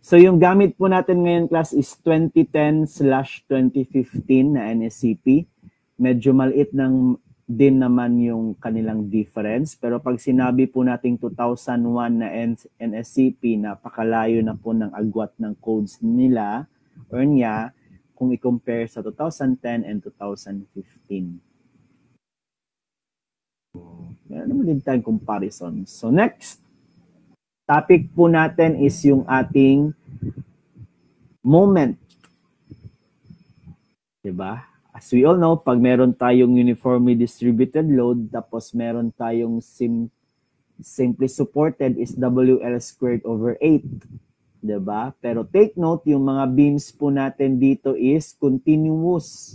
So yung gamit po natin ngayon class is 2010/2015 na NSCP. Medyo maliit din naman yung kanilang difference. Pero pag sinabi po nating 2001 na NSCP, napakalayo na po ng agwat ng codes nila or niya kung i-compare sa 2010 and 2015. Meron naman din tayong comparison. So next, topic po natin is yung ating moment. Diba? As we all know, pag meron tayong uniformly distributed load, tapos meron tayong simply supported is WL²/8. Diba? Pero take note, yung mga beams po natin dito is continuous.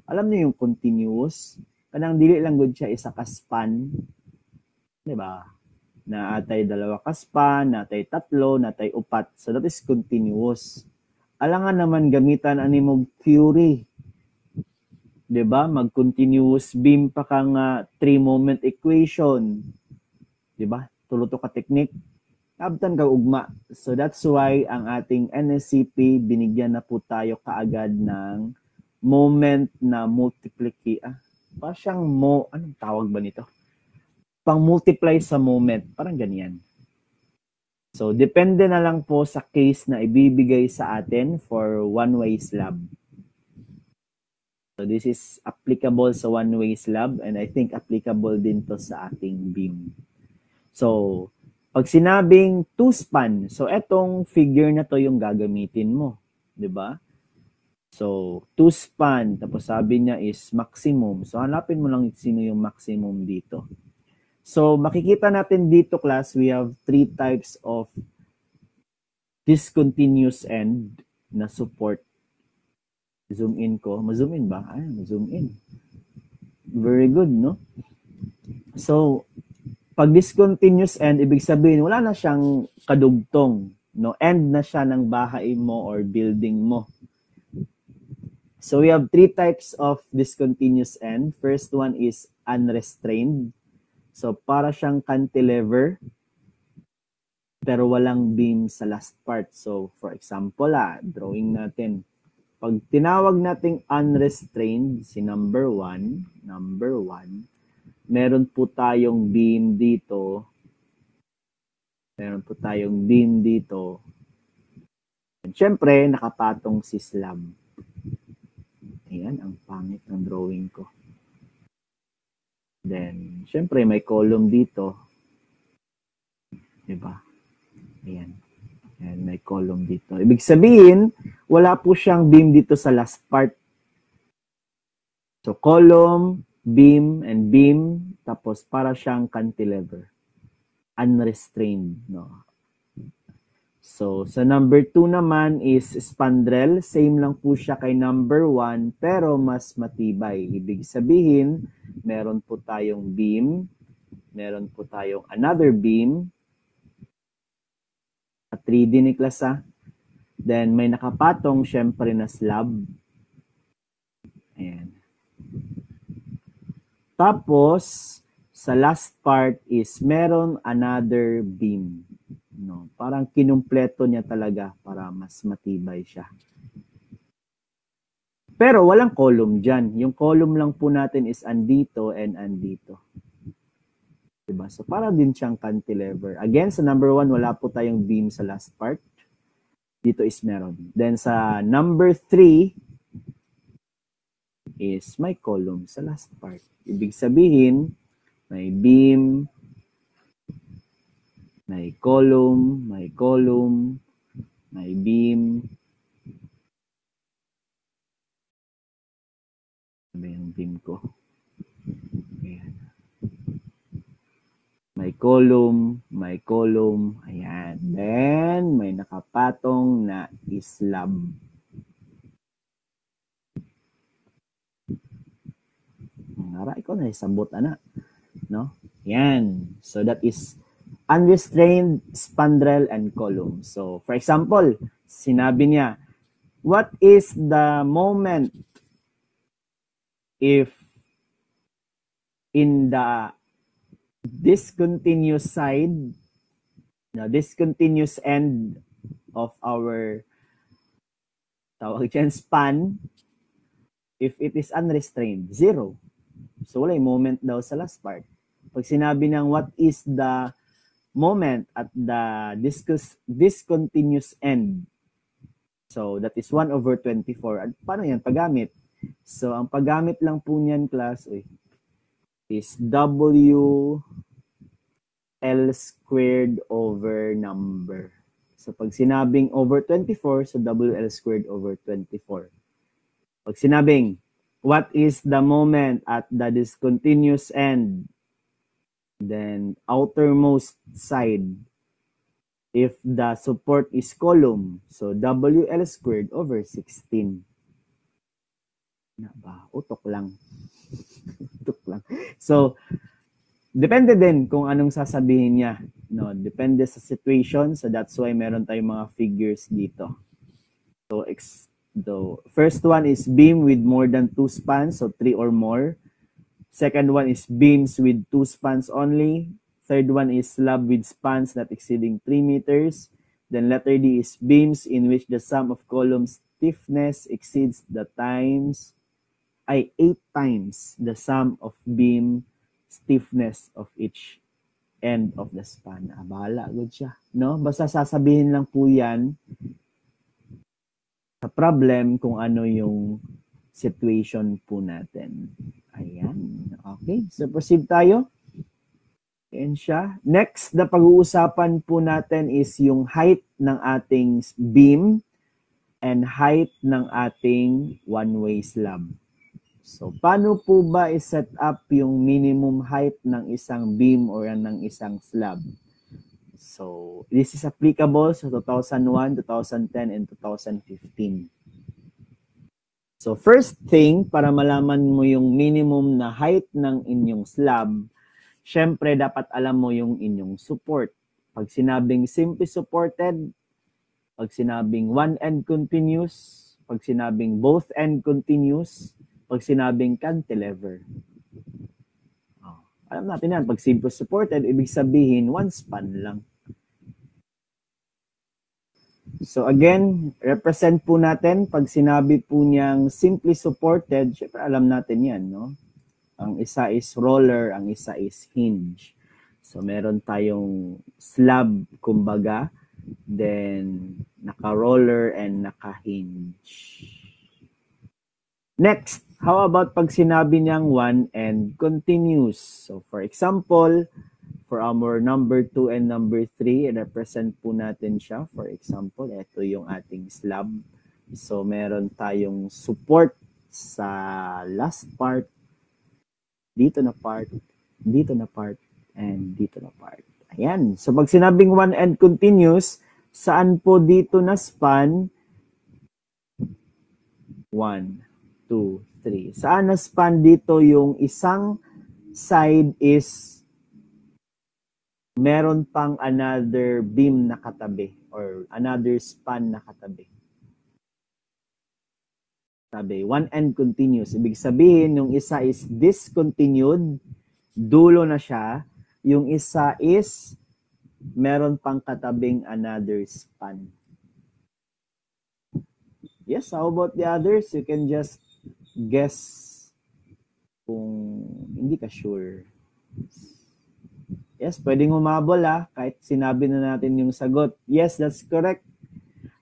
Alam niyo yung continuous? Kanang dili lang good siya isa ka span. Diba? Na atay dalawa ka span, na atay tatlo, na atay upat. So that is continuous. Alangan naman gamitan ani mong theory. Diba? Mag-continuous beam pa kang 3-moment equation. Diba? Tuluto ka technique. Abtan ka ugma. So that's why ang ating NSCP, binigyan na po tayo kaagad ng moment na multiplication. Parang siyang anong tawag ba nito? Pang-multiply sa moment. Parang ganyan. So depende na lang po sa case na ibibigay sa atin for one-way slab. So this is applicable sa one-way slab and I think applicable din to sa ating beam. So, pag sinabing 2-span, so etong figure na to yung gagamitin mo. 'Di ba? So, 2-span, tapos sabi niya is maximum. So, hanapin mo lang sino yung maximum dito. So, makikita natin dito class, we have 3 types of discontinuous end na support. Zoom in ko. Ma-zoom in ba? Ay, ma-zoom in. Very good, no? So, pag discontinuous end, ibig sabihin, wala na siyang kadugtong. No? End na siya ng bahay mo or building mo. So, we have 3 types of discontinuous end. First one is unrestrained. So, para siyang cantilever, pero walang beam sa last part. So, for example, drawing natin. Pag tinawag nating unrestrained, si number 1, meron po tayong beam dito. Meron po tayong beam dito. And syempre, nakapatong si slab. Ayan, ang pangit ng drawing ko. Then, syempre, may column dito. Diba? Ayan. Ayan, may column dito. Ibig sabihin, wala po siyang beam dito sa last part. So, column, beam, and beam, tapos para siyang cantilever. Unrestrained, no? So, sa number 2 naman is spandrel. Same lang po siya kay number 1, pero mas matibay. Ibig sabihin, meron po tayong beam, meron po tayong another beam, 3D ni class Then, may nakapatong, syempre, na slab. Ayan. Tapos, sa last part is meron another beam. No? Parang kinumpleto niya talaga para mas matibay siya. Pero walang column dyan. Yung column lang po natin is andito and andito. Diba? So, para din siyang cantilever. Again, sa number 1, wala po tayong beam sa last part. Dito is meron. Then, sa number 3 is may column sa last part. Ibig sabihin, may beam, may column, may beam. Ano yung beam ko? Ayan. May column. Ayan. Then, may nakapatong na slab. Aray ko na isabot, no? Yan. So, that is unrestrained, spandrel, and column. So, for example, sinabi niya, what is the moment if in the discontinuous side, discontinuous end of our tawag dyan, span, if it is unrestrained, 0. So wala yung moment daw sa last part. Pag sinabi ng what is the moment at the discontinuous end, so that is 1 over 24. At paano yan paggamit? So ang paggamit lang po niyan, class, is W L squared over number. So pag sinabing over 24, so WL squared over 24. Pag sinabing, what is the moment at the discontinuous end? Then outermost side, if the support is column, so WL squared over 16. Utok lang. Utok lang. So, depende din kung anong sasabihin niya. No, depende sa situation. So that's why meron tayong mga figures dito. So the first one is beam with more than 2 spans, so 3 or more. Second one is beams with 2 spans only. Third one is slab with spans not exceeding 3 meters. Then letter D is beams in which the sum of column stiffness exceeds the 8 times the sum of beam stiffness of each end of the span. Bahala, good siya. No? Basta sasabihin lang po yan sa problem kung ano yung situation po natin. Ayan. Okay. So proceed tayo. Ayan siya. Next na pag-uusapan po natin is yung height ng ating beam and height ng ating one-way slab. So, paano po ba i-set up yung minimum height ng isang beam or ng isang slab? So, this is applicable sa 2001, 2010, and 2015. So, first thing, para malaman mo yung minimum na height ng inyong slab, syempre dapat alam mo yung inyong support. Pag sinabing simply supported, pag sinabing one end continuous, pag sinabing both end continuous, pag sinabing cantilever. Alam natin yan, pag simple supported, ibig sabihin, one span lang. So again, represent po natin, pag sinabi po niyang simply supported, syempre alam natin yan, no? Ang isa is roller, ang isa is hinge. So meron tayong slab, kumbaga, then naka-roller and naka-hinge. Next, how about pag sinabi niyang one and continuous? So for example, for our number 2 and number 3, represent po natin siya. For example, ito yung ating slab. So meron tayong support sa last part, dito na part, dito na part, and dito na part. Ayan. So pag sinabing one and continuous, saan po dito na span? 1, 2, 3. Saan na span dito yung isang side is meron pang another beam na katabi or another span na katabi. Sabi, one end continuous. Ibig sabihin, yung isa is discontinued, dulo na siya. Yung isa is meron pang katabing another span. Yes, how about the others? You can just guess kung hindi ka sure. Yes, pwedeng humabol kahit sinabi na natin yung sagot. Yes, that's correct.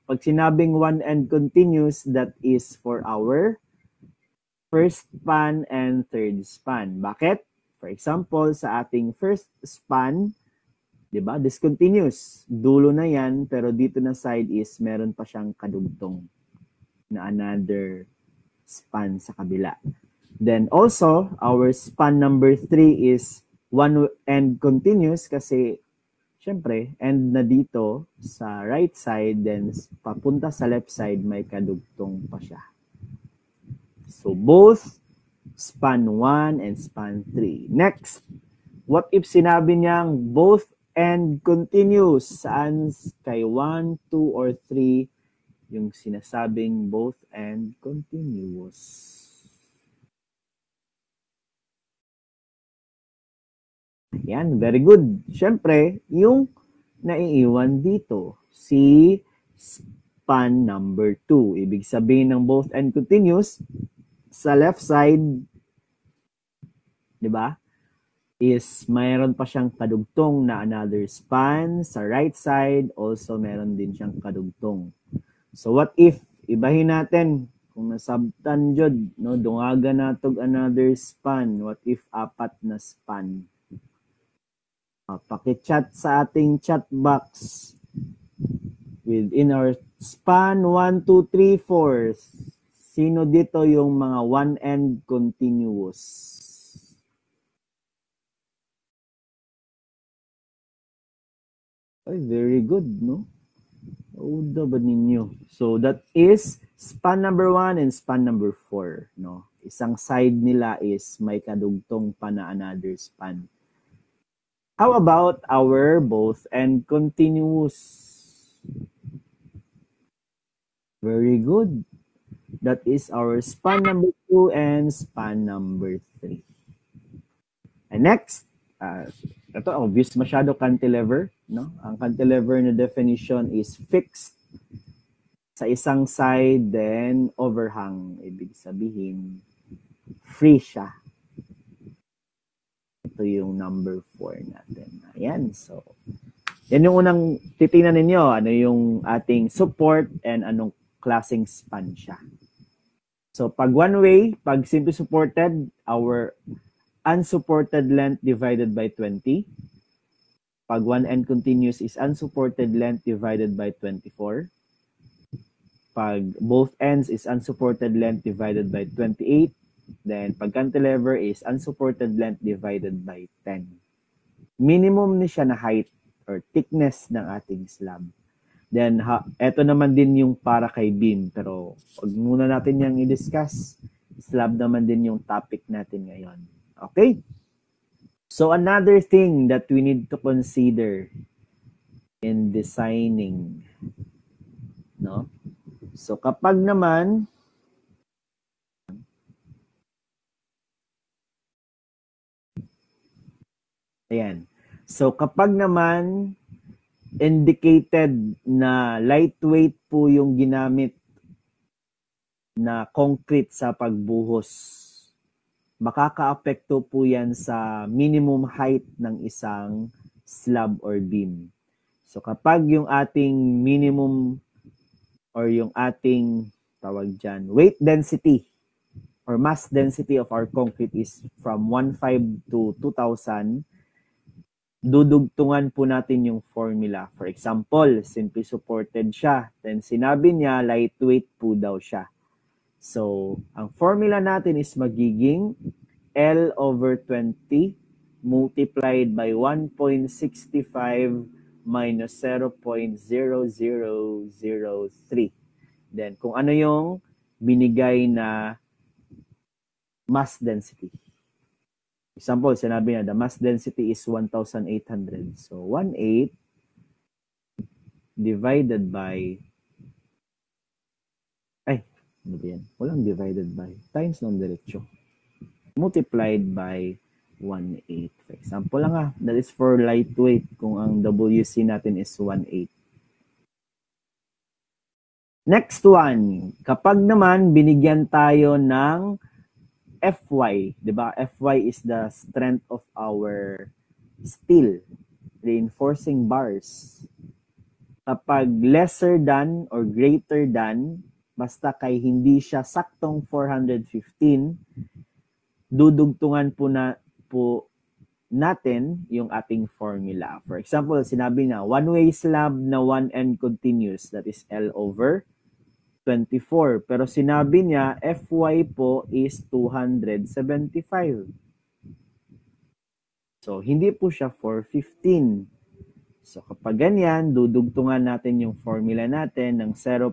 Pag sinabing one end continuous, that is for our first span and third span. Bakit? For example, sa ating first span, diba, discontinuous. Dulo na yan, pero dito na side is meron pa siyang kadugtong na another span sa kabila. Then also, our span number 3 is one end continuous kasi syempre, end na dito sa right side, then papunta sa left side, may kadugtong pa siya. So, both span 1 and span 3. Next, what if sinabi niyang both end continuous? Saan kay 1, 2, or 3 yung sinasabing both end continuous? Yan, very good. Siyempre, yung naiiwan dito, si span number 2. Ibig sabihin ng both end continuous, sa left side, di ba, is mayroon pa siyang kadugtong na another span. Sa right side, also meron din siyang kadugtong. So what if, ibahin natin, kung nasabtan jud, no, dungaga natog another span. What if apat na span? Paki-chat sa ating chat box. Within our span 1, 2, 3, 4, sino dito yung mga one-end continuous? Ay, very good, no? Uda ba ninyo? So that is span number 1 and span number 4, no? Isang side nila is may kadugtong pa na another span. How about our both end continuous? Very good. That is our span number 2 and span number 3. And next, ito obvious masyado, cantilever, no? Ang cantilever na definition is fixed sa isang side, then overhang. Ibig sabihin, free siya. Ito yung number 4 natin. Ayan, so yan yung unang titingnan ninyo, ano yung ating support and anong klaseng span siya. So pag one way, pag simply supported, our unsupported length divided by 20. Pag one end continuous is unsupported length divided by 24. Pag both ends is unsupported length divided by 28. Then pag cantilever is unsupported length divided by 10. Minimum ni siya na height or thickness ng ating slab. Then, eto naman din yung para kay beam. Pero, pag muna natin yung i-discuss, slab naman din yung topic natin ngayon. Okay? So, another thing that we need to consider in designing, no? So, kapag naman, ayan. So, kapag naman, indicated na lightweight po yung ginamit na concrete sa pagbuhos, makaka-apekto po yan sa minimum height ng isang slab or beam. So kapag yung ating minimum or yung ating tawag dyan, weight density or mass density of our concrete is from 1.5 to 2,000, dudugtungan po natin yung formula. For example, simply supported siya. Then sinabi niya, lightweight po daw siya. So, ang formula natin is magiging L over 20 multiplied by 1.65 minus 0.0003. Then, kung ano yung binigay na mass density. Example, sinabi niya, the mass density is 1,800. So, 1,8 divided by, ano ba yan? Walang divided by. Times ng diretsyo. Multiplied by 1,8. For example lang that is for lightweight kung ang WC natin is 1,8. Next one, kapag naman binigyan tayo ng Fy, di ba? Fy is the strength of our steel, reinforcing bars. Kapag lesser than or greater than, basta kay hindi siya saktong 415, dudugtungan po natin yung ating formula. For example, sinabi na one-way slab na one end continuous, that is L over 24. Pero sinabi niya, Fy po is 275. So, hindi po siya 415. So, kapag ganyan, dudugtungan natin yung formula natin ng 0.4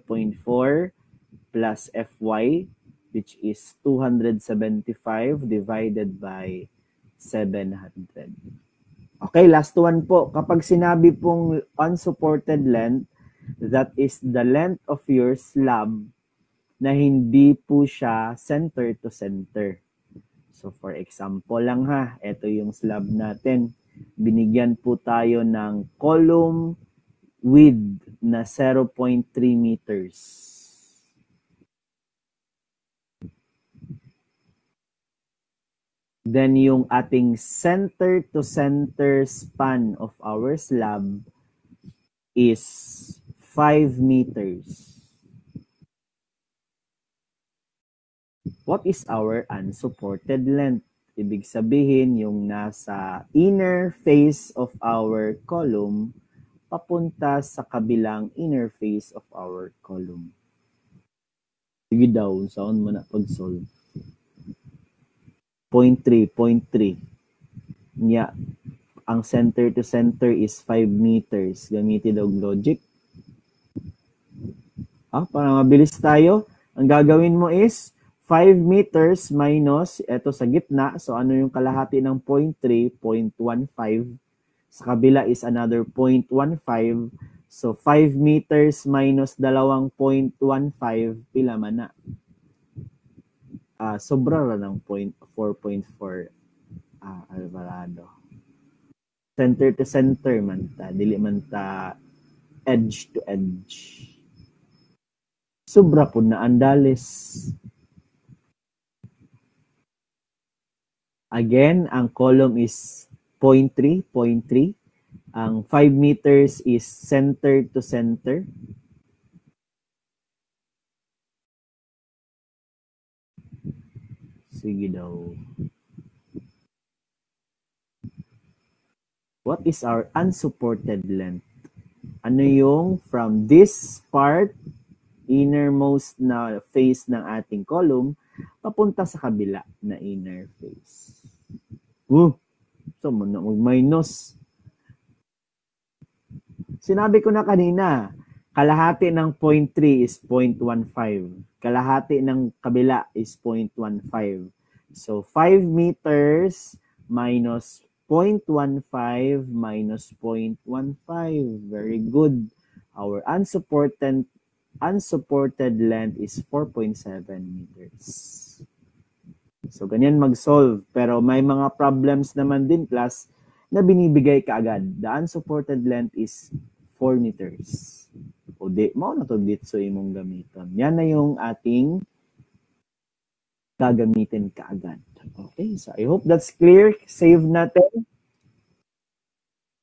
plus Fy, which is 275 divided by 700. Okay, last one po. Kapag sinabi pong unsupported length, that is the length of your slab na hindi po siya center to center. So for example lang ito yung slab natin. Binigyan po tayo ng column width na 0.3 meters. Then yung ating center to center span of our slab is 5 meters. What is our unsupported length? Ibig sabihin yung nasa inner face of our column papunta sa kabilang inner face of our column. Sige daw, saan mo na pag-solve? 0.3. Yeah. Ang center to center is 5 meters. Gamitin daw logic. Para mabilis tayo, ang gagawin mo is 5 meters minus, eto sa gitna, so ano yung kalahati ng 0.3? 0.15. Sa kabila is another 0.15. So 5 meters minus 2.15, pila man na? Sobra ra ng 4.4 Alvarado. Center to center man ta, dili man ta edge to edge. Sobra po na andales. Again, ang column is 0.3. Ang 5 meters is center to center. Sige daw. What is our unsupported length? Ano yung from this part, innermost na face ng ating column, papunta sa kabila na inner face? So, mag-minus. Sinabi ko na kanina, kalahati ng 0.3 is 0.15. Kalahati ng kabila is 0.15. So, 5 meters minus 0.15 minus 0.15. Very good. Our unsupported length is 4.7 meters. So, ganyan mag-solve. Pero may mga problems naman din, class, na binibigay kaagad. The unsupported length is 4 meters. O di, mao na to dito imong gamiton. Yan na yung ating gagamitin kaagad. Okay, so I hope that's clear. Save natin.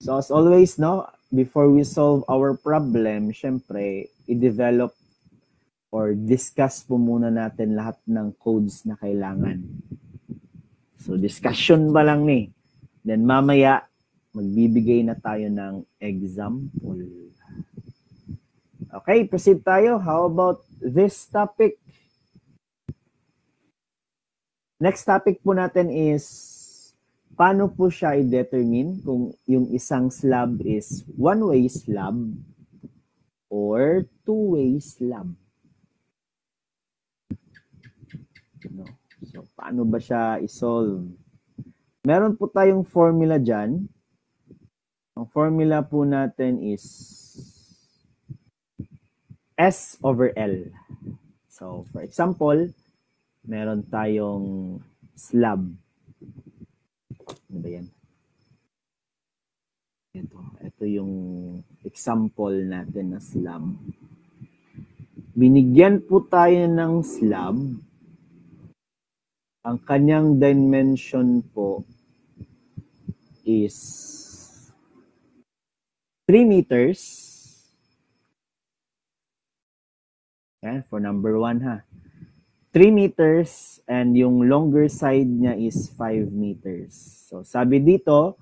So as always, no, before we solve our problem, syempre, i-develop or discuss po muna natin lahat ng codes na kailangan. So discussion ba lang ni? Then mamaya, magbibigay na tayo ng example. Okay, proceed tayo. How about this topic? Next topic po natin is paano po siya i-determine kung yung isang slab is one-way slab or two-way slab. No. So, paano ba siya i-solve? Meron po tayong formula dyan. Ang formula po natin is S over L. So, for example, meron tayong slab. Ano ba yan? Ito yung example natin na slab. Binigyan po tayo ng slab. Ang kanyang dimension po is 3 meters. Yan, for number 1 ha. 3 meters and yung longer side niya is 5 meters. So sabi dito,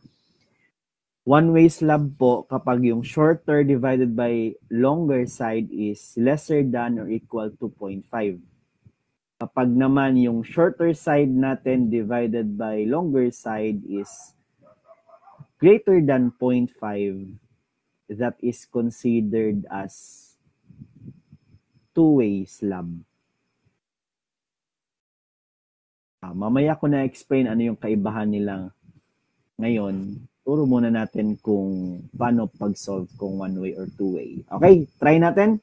one-way slab po kapag yung shorter divided by longer side is lesser than or equal to 0.5. Kapag naman yung shorter side natin divided by longer side is greater than 0.5, that is considered as two-way slab. Mamaya ko na explain ano yung kaibahan nila. Ngayon, turo muna natin kung paano pag-solve kung one-way or two-way. Okay, try natin.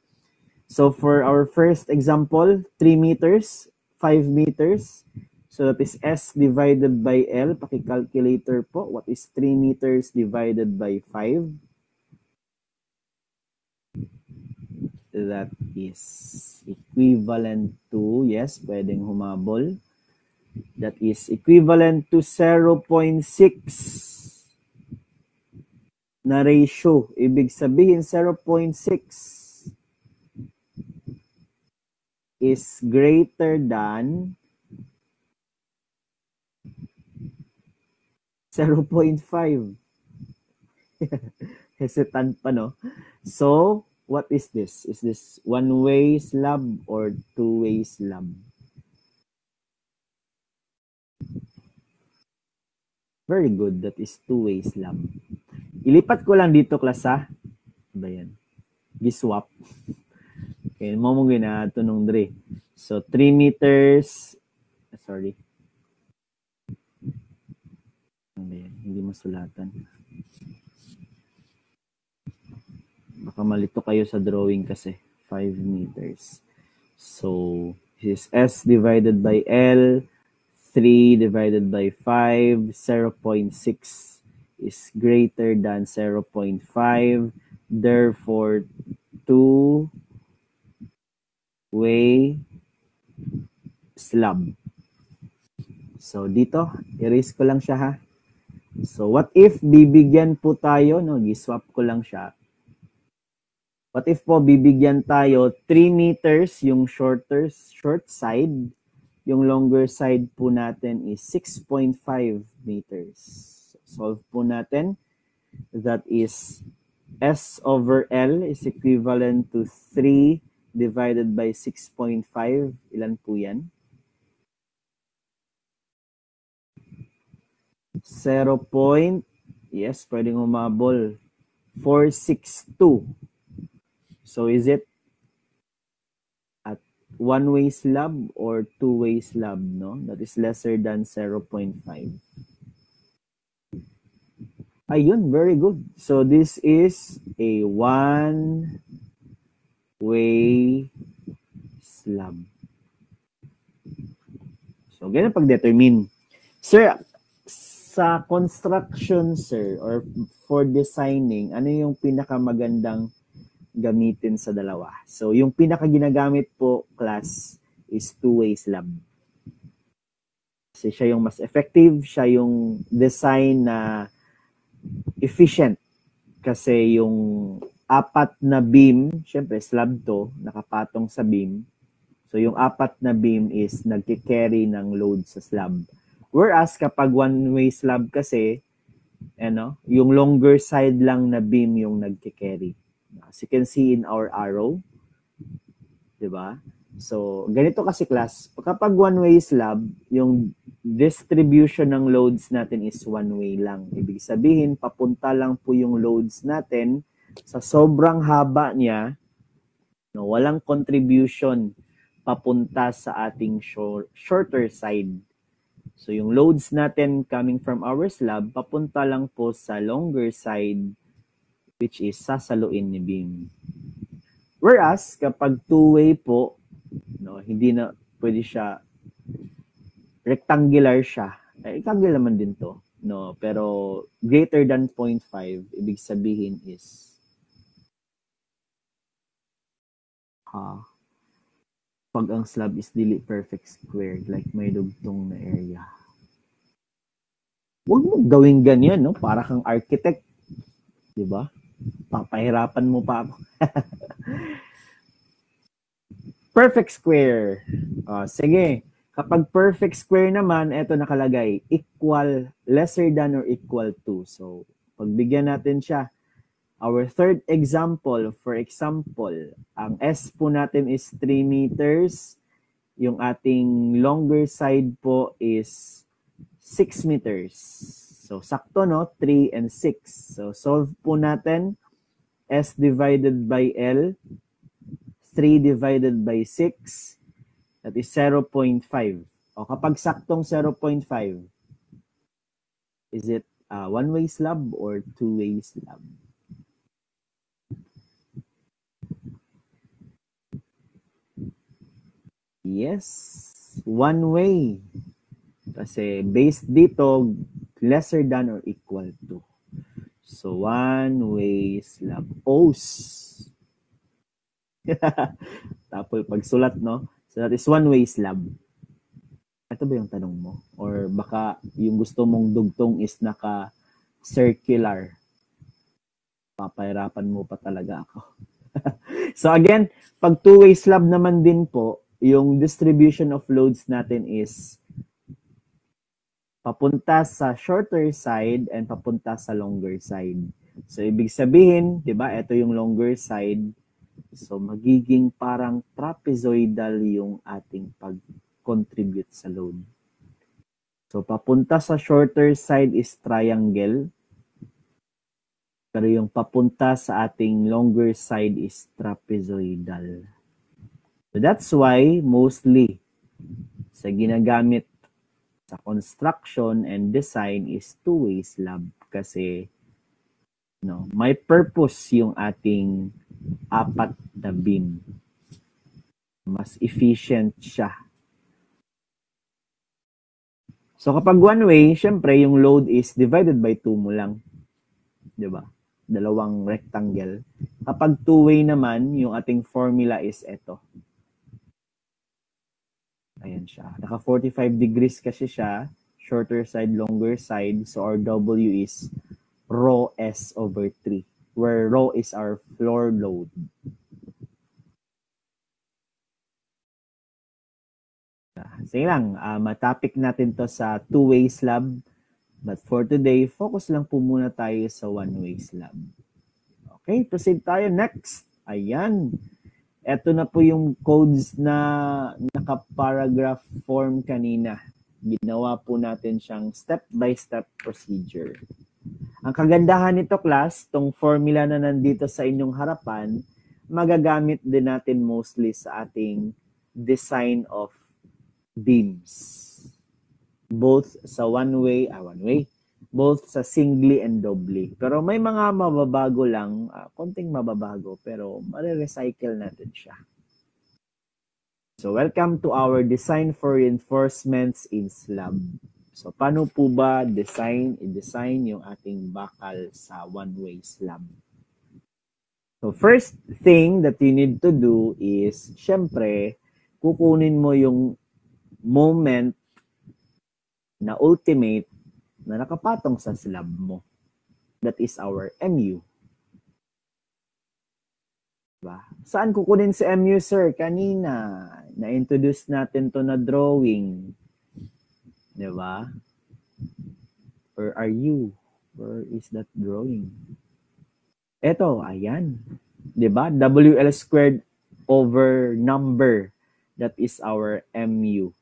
So for our first example, 3 meters, 5 meters. So that is S divided by L. Paki-calculator po. What is 3 meters divided by 5? that is equivalent to, yes, pwedeng humabol. That is equivalent to 0.6 na ratio. Ibig sabihin 0.6 is greater than 0.5. Hesitant pa, no? So, what is this? Is this one-way slab or two-way slab? Very good. That is two-way slab. Ilipat ko lang dito, class, ha? Ba yan? Giswap. Okay, mo na ito nung dre. So, 3 meters. Sorry. Ano yan? Hindi masulatan. Baka malito kayo sa drawing kasi. 5 meters. So, this is S divided by L. 3 divided by 5. 0.6 is greater than 0.5. Therefore, 2-way slab. So, dito, erase ko lang siya, ha? So, what if bibigyan po tayo, no? Giswap ko lang siya. What if po bibigyan tayo 3 meters yung short side, yung longer side po natin is 6.5 meters. Solve po natin. That is S over L is equivalent to 3 divided by 6.5. Ilan po yan? 0. Yes, pwedeng humabol. 462. So is it at one-way slab or two-way slab, no? That is lesser than 0.5. Ayun, very good. So this is a one-way slab. So ganyan pag-determine. Sir, sa construction, sir, or for designing, ano yung pinakamagandang gamitin sa dalawa? So, yung pinaka-ginagamit po, class, is two-way slab. Kasi siya yung mas effective, siya yung design na efficient. Kasi yung 4 na beam, syempre slab to, nakapatong sa beam. So, yung 4 na beam is nagki-carry ng load sa slab. Whereas, kapag one-way slab kasi, yung longer side lang na beam yung nagki-carry. As you can see in our arrow, diba? So, ganito kasi class, kapag one-way slab, yung distribution ng loads natin is one-way lang. Ibig sabihin, papunta lang po yung loads natin sa sobrang haba niya, no, walang contribution papunta sa ating shorter side. So, yung loads natin coming from our slab, papunta lang po sa longer side, which is sasaluin ni beam. Whereas, kapag two-way po, no, hindi na pwede siya, rectangular siya. Rectangular naman din to, no, pero greater than 0.5, ibig sabihin is pag ang slab is dili perfect squared, like may dugtong na area. Huwag mo gawing ganyan, no? Para kang architect. Diba? Papahirapan mo pa ako. Perfect square. Sige. Kapag perfect square naman, ito nakalagay, equal, lesser than or equal to. So, pagbigyan natin siya. Our third example, for example, ang S po natin is 3 meters. Yung ating longer side po is 6 meters. So, sakto, no? 3 and 6. So, solve po natin. S divided by L. 3 divided by 6. That is 0.5. O, kapag saktong 0.5, is it one-way slab or two-way slab? Yes, one-way. Kasi based dito, lesser than or equal to. So, one-way slab. Os. 0.5. 0.5. Tapos pagsulat, no? So that is one-way slab. Ito ba yung tanong mo? Or baka yung gusto mong dugtong is naka-circular. Papahirapan mo pa talaga ako. So again, pag two-way slab naman din po, yung distribution of loads natin is papunta sa shorter side and papunta sa longer side. So ibig sabihin, 'di ba? Ito yung longer side. So magiging parang trapezoidal yung ating pag-contribute sa load. So papunta sa shorter side is triangle. Pero yung papunta sa ating longer side is trapezoidal. So that's why mostly sa ginagamit sa construction and design is two-way slab kasi no, may purpose yung ating apat na beam. Mas efficient siya. So kapag one way, syempre yung load is divided by 2 mo lang. 'Di ba? Dalawang rectangle. Kapag two-way naman, yung ating formula is ito. Ayan siya. Naka 45 degrees kasi siya. Shorter side, longer side. So our W is rho S over 3. Where rho is our floor load. Sige lang. Matopic natin to sa two-way slab. But for today, focus lang po muna tayo sa one-way slab. Okay, proceed tayo. Next. Ayan. Ito na po yung codes na naka-paragraph form kanina. Ginawa po natin siyang step-by-step procedure. Ang kagandahan nito, class, tong formula na nandito sa inyong harapan, magagamit din natin mostly sa ating design of beams. Both sa one-way, both sa singly and doubly. Pero may mga mababago lang, konting mababago, pero marirecycle natin siya. So welcome to our design for reinforcements in slab. So paano po ba i-design yung ating bakal sa one-way slab? So first thing that you need to do is, syempre, kukunin mo yung moment na ultimate na nakapatong sa slab mo. That is our MU. Diba? Saan kukunin si MU, sir? Kanina, na-introduce natin to na drawing. Diba? Or are you? Where is that drawing? Eto, ayan. Diba? WL squared over number. That is our MU.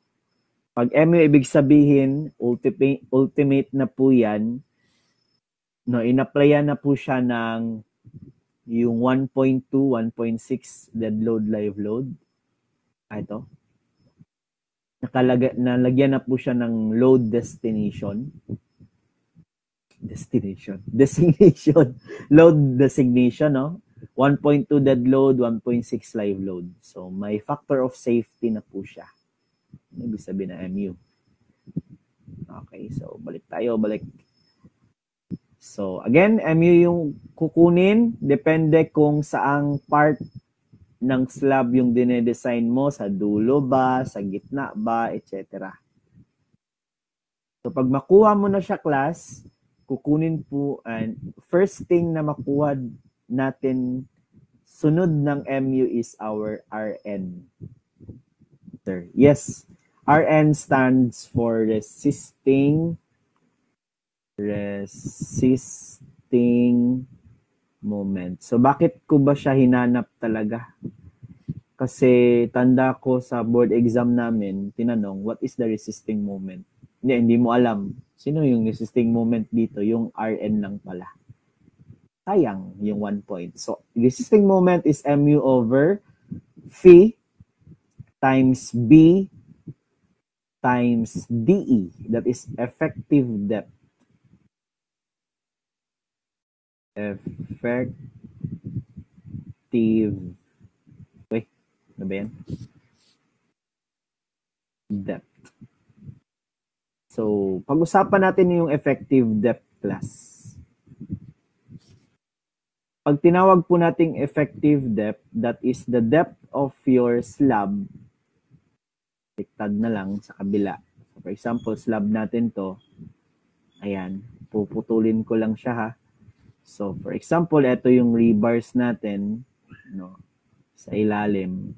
Pag MU, ibig sabihin, ultimate na po yan. No, in-applyan na po siya ng yung 1.2, 1.6 dead load, live load. Ito. Nalagyan na po siya ng load designation. Load designation, no? 1.2 dead load, 1.6 live load. So, may factor of safety na po siya. Ibig sabihin na MU. Okay, so balik. So, again, MU yung kukunin. Depende kung saang part ng slab yung dinedesign mo. Sa dulo ba, sa gitna ba, etc. So, pag makuha mo na siya, class, kukunin po, and first thing na makuha natin sunod ng MU is our RN. Yes, RN stands for resisting moment. So, bakit ko ba siya hinanap talaga? Kasi tanda ko sa board exam namin, tinanong, what is the resisting moment? Hindi mo alam. Sino yung resisting moment dito? Yung RN lang pala. Sayang yung 1 point. So, resisting moment is MU over phi times B times DE. That is effective depth. Ano ba yan? Depth. So, pag-usapan natin yung effective depth, class. Pag tinawag po nating effective depth, that is the depth of your slab, tiktad na lang sa kabila. So, for example, slab natin to, ayan, puputulin ko lang siya ha. So, for example, ito yung rebars natin, no, sa ilalim.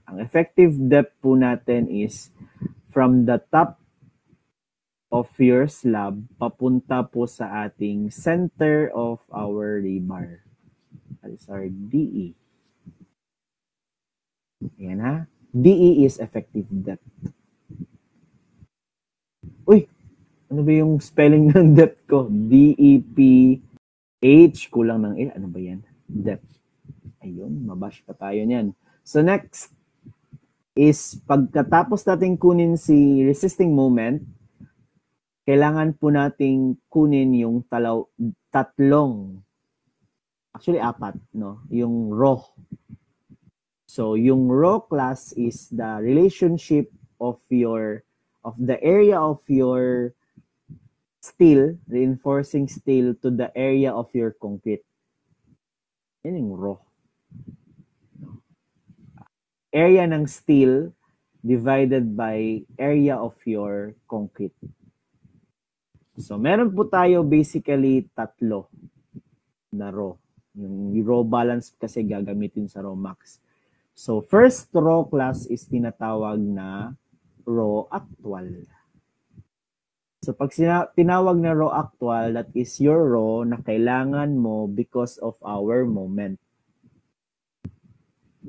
Ang effective depth po natin is from the top of your slab papunta po sa ating center of our rebar. That is our DE. Ayan ha. DE is effective depth. Uy, ano ba yung spelling ng depth ko? D-E-P-H, kulang ng A. Ano ba yan? Depth. Ayun, mabash pa tayo niyan. So next is pagkatapos natin kunin si resisting moment, kailangan po nating kunin yung tatlong, actually apat, no? Yung raw. So yung raw class is the relationship of the area of your steel, reinforcing steel to the area of your concrete. Yan yung raw. Area ng steel divided by area of your concrete. So, meron po tayo basically tatlo na raw. Yung raw balance kasi gagamitin sa raw max. So, first raw class is tinatawag na raw actual. So, pag tinawag na raw actual, that is your raw na kailangan mo because of our moment.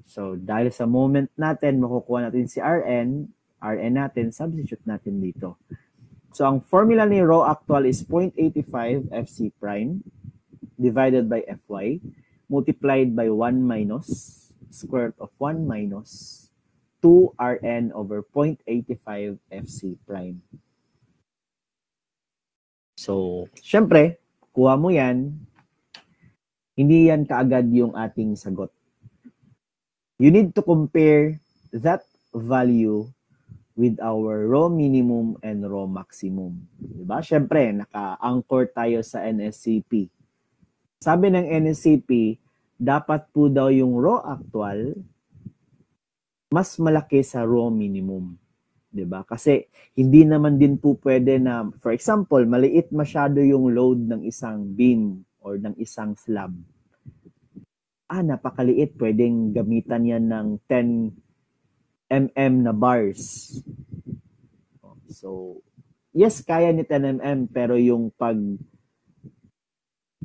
So, dahil sa moment natin, makukuha natin si Rn natin, substitute natin dito. So, ang formula ni raw actual is 0.85 Fc prime divided by Fy multiplied by 1 minus square root of 1 minus 2 Rn over 0.85 Fc prime. So, syempre, kuha mo yan, hindi yan kaagad yung ating sagot. You need to compare that value with our raw minimum and raw maximum. Diba? Syempre, naka-anchor tayo sa NSCP. Sabi ng NSCP, dapat po daw yung raw actual mas malaki sa raw minimum. Diba? Kasi hindi naman din po pwede na, for example, maliit masyado yung load ng isang beam or ng isang slab. Napakaliit. Pwedeng gamitan yan ng 10 mm na bars. So, yes, kaya ni 10 mm, pero yung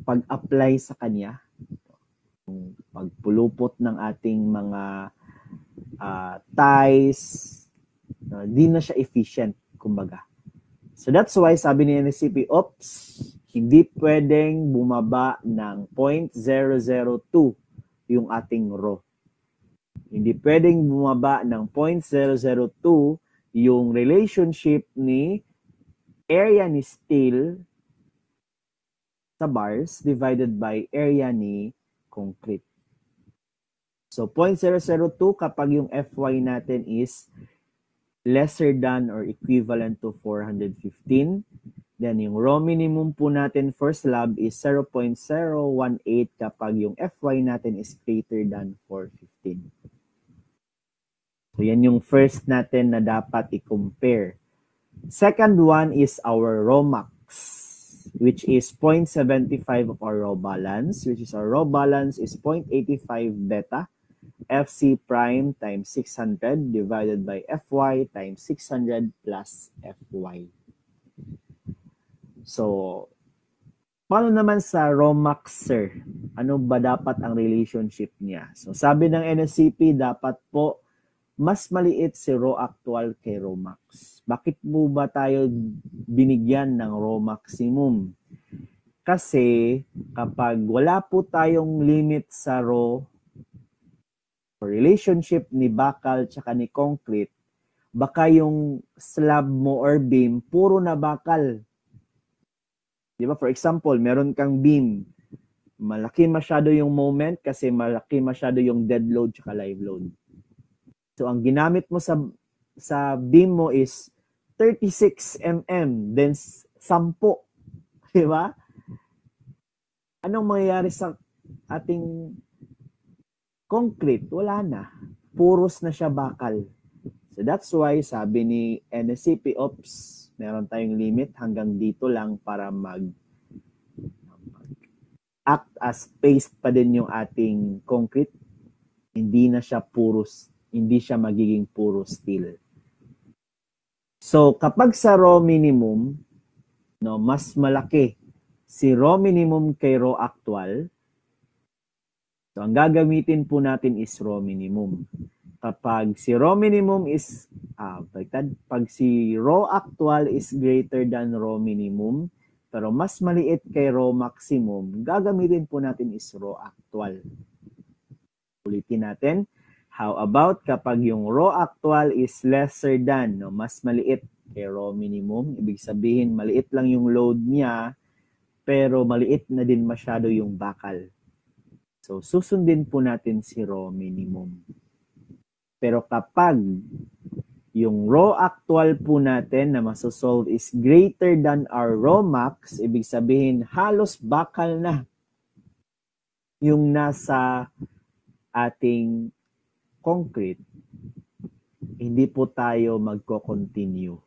pag-apply sa kanya, yung pagpulupot ng ating mga ties, di na siya efficient, kumbaga. So, that's why sabi ni NSCP, hindi pwedeng bumaba ng 0.002 yung ating raw. Hindi pwedeng bumaba ng 0.002 yung relationship ni area ni steel sa bars divided by area ni concrete. So 0.002 kapag yung Fy natin is lesser than or equivalent to 415. Then yung raw minimum po natin for slab is 0.018 kapag yung Fy natin is greater than 415. So yan yung first natin na dapat i-compare. Second one is our raw max, which is 0.75 of our raw balance, which is our raw balance is 0.85 beta Fc prime times 600 divided by Fy times 600 plus Fy. So, paano naman sa raw max, sir? Ano ba dapat ang relationship niya? So, sabi ng NSCP, dapat po mas maliit si raw actual kay raw max. Bakit po ba tayo binigyan ng raw maximum? Kasi kapag wala po tayong limit sa raw relationship ni bakal tsaka ni concrete, baka yung slab mo or beam puro na bakal. Di ba? For example, meron kang beam. Malaki masyado yung moment kasi malaki masyado yung dead load tsaka live load. So, ang ginamit mo sa beam mo is 36 mm, then 10. Di ba? Anong mangyayari sa ating concrete? Wala na. Puros na siya bakal. So that's why sabi ni NSCP, oops, meron tayong limit hanggang dito lang para act as paste pa din yung ating concrete. Hindi na siya puros, hindi siya magiging puro steel. So kapag sa raw minimum, no, mas malaki si raw minimum kay raw actual. So ang gagamitin po natin is raw minimum. Kapag si raw minimum is pag si raw actual is greater than raw minimum, pero mas maliit kay raw maximum, gagamitin po natin is raw actual. Ulitin natin. How about kapag yung raw actual is lesser than, no, mas maliit kay raw minimum, ibig sabihin maliit lang yung load niya, pero maliit na din masyado yung bakal. So susundin po natin si raw minimum. Pero kapag yung raw actual po natin na masosolve is greater than our raw max, ibig sabihin halos bakal na yung nasa ating concrete, hindi po tayo magko-continue.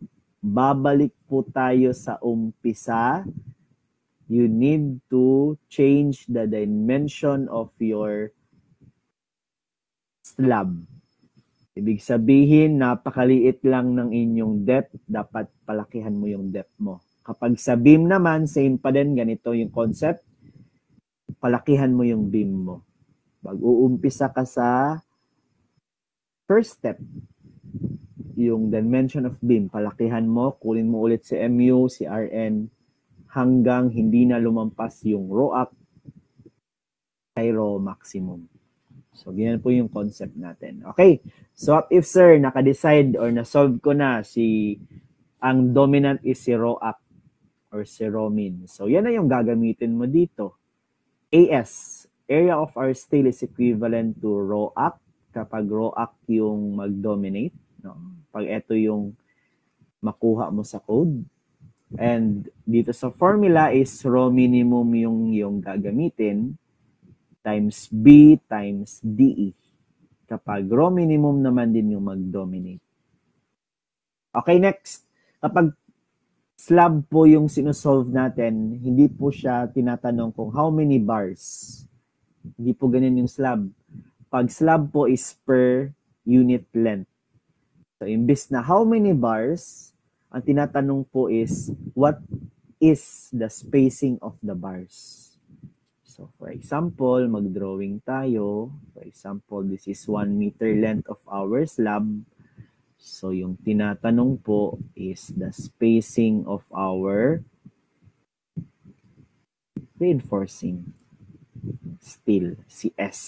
Babalik po tayo sa umpisa. You need to change the dimension of your slab. Ibig sabihin, napakaliit lang ng inyong depth, dapat palakihan mo yung depth mo. Kapag sa beam naman, same pa din, ganito yung concept, palakihan mo yung beam mo. Pag-uumpisa ka sa first step, yung dimension of beam, palakihan mo, kunin mo ulit si MU, si RN, hanggang hindi na lumampas yung row up kay row maximum. So, ganyan po yung concept natin. Okay. So, what if, sir, naka-decide or na-solve ko na ang dominant is si row up or si row min. So, yan na yung gagamitin mo dito. AS, area of our steel is equivalent to row up kapag row up yung mag-dominate. No? Pag ito yung makuha mo sa code. And dito sa formula is row minimum yung gagamitin times B times DE. Kapag raw minimum naman din yung mag-dominate. Okay, next. Kapag slab po yung sinusolve natin, hindi po siya tinatanong kung how many bars. Hindi po ganyan yung slab. Pag slab po is per unit length. So, imbis na how many bars, ang tinatanong po is what is the spacing of the bars. So, for example, mag-drawing tayo. For example, this is 1 meter length of our slab. So, yung tinatanong po is the spacing of our reinforcing steel, CS.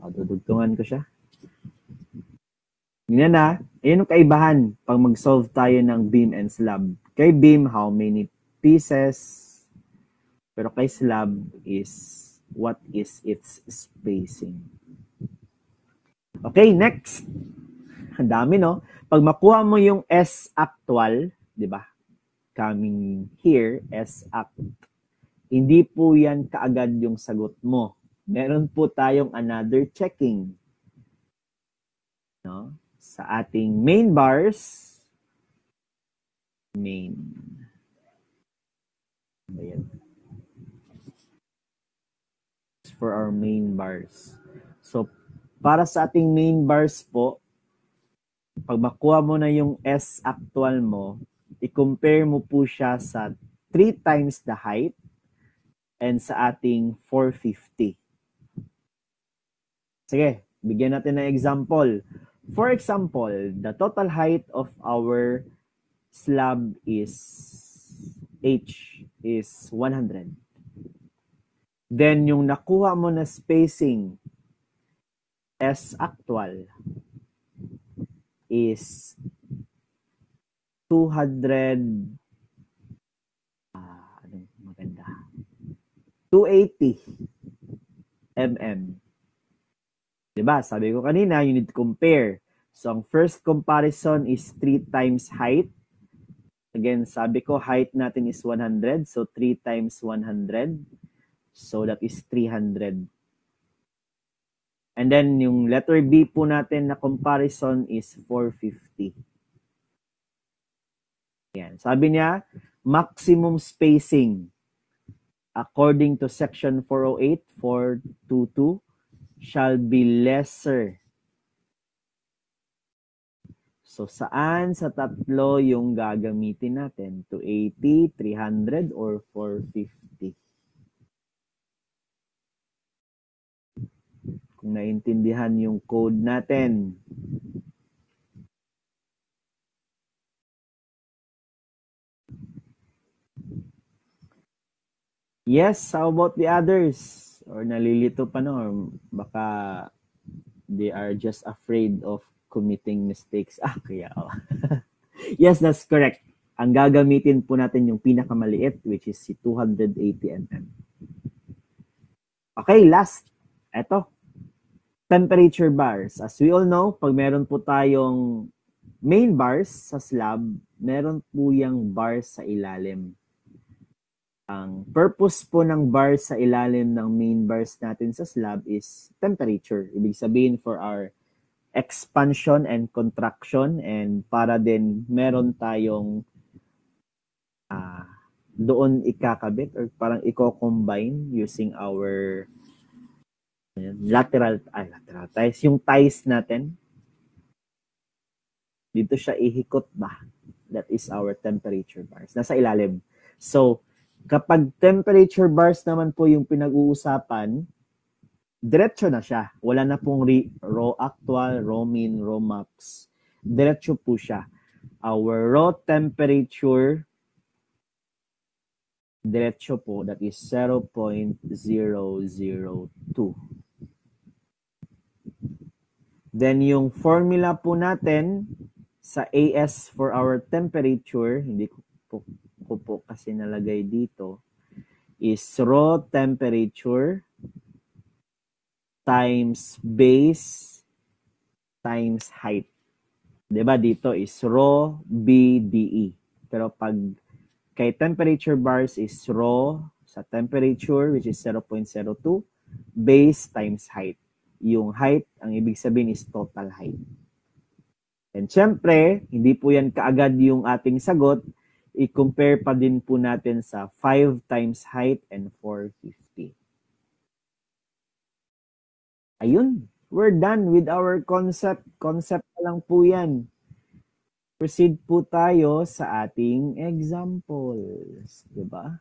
Dudugtungan ko siya. Ganyan na. Ayan yung kaibahan pag mag-solve tayo ng beam and slab. Kay beam, how many pieces? Pero kay slab is what is its spacing. Okay, next. Ang dami, no? Pag makuha mo yung S actual, di ba? Coming here, S act. Hindi po yan kaagad yung sagot mo. Meron po tayong another checking. No? Sa ating main bars, ayan. For our main bars. So, para sa ating main bars po, pag makuha mo na yung S actual mo, i-compare mo po siya sa 3 times the height and sa ating 450. Sige, bigyan natin ng example. For example, the total height of our slab is H is 100. Then, yung nakuha mo na spacing S actual is 200 maganda 280 mm. Diba? Sabi ko kanina, you need to compare. So, ang first comparison is 3 times height. Again, sabi ko, height natin is 100. So, 3 times 100. So that is 300. And then yung letter B po natin na comparison is 450. Yan. Sabi niya, maximum spacing according to section 408, 422 shall be lesser. So saan sa tatlo yung gagamitin natin? 280, 300, or 450? Kung naintindihan yung code natin. Yes, how about the others? Or nalilito pa no? Or baka they are just afraid of committing mistakes. Kaya yes, that's correct. Ang gagamitin po natin yung pinakamaliit, which is si 280 mm. Okay, last. Eto. Temperature bars. As we all know, pag meron po tayong main bars sa slab, meron po yung bars sa ilalim. Ang purpose po ng bars sa ilalim ng main bars natin sa slab is temperature. Ibig sabihin for our expansion and contraction, and para din meron tayong doon ikakabit or parang i-combine using our lateral ties. Yung ties natin, dito siya ihikot ba? That is our temperature bars. Nasa ilalim. So, kapag temperature bars naman po yung pinag-uusapan, diretso na siya. Wala na pong raw actual, raw mean, raw max. Diretso po siya. Our raw temperature, diretso po, that is 0.002. Then yung formula po natin sa AS for our temperature, hindi ko po kasi nalagay dito, is raw temperature times base times height. Diba dito is raw BDE. Pero pag kay temperature bars is raw sa temperature, which is 0.02, base times height. Yung height, ang ibig sabihin is total height. And syempre, hindi po yan kaagad yung ating sagot. I-compare pa din po natin sa 5 times height and 450. Ayun, we're done with our concept. Concept lang po yan. Proceed po tayo sa ating examples. Diba?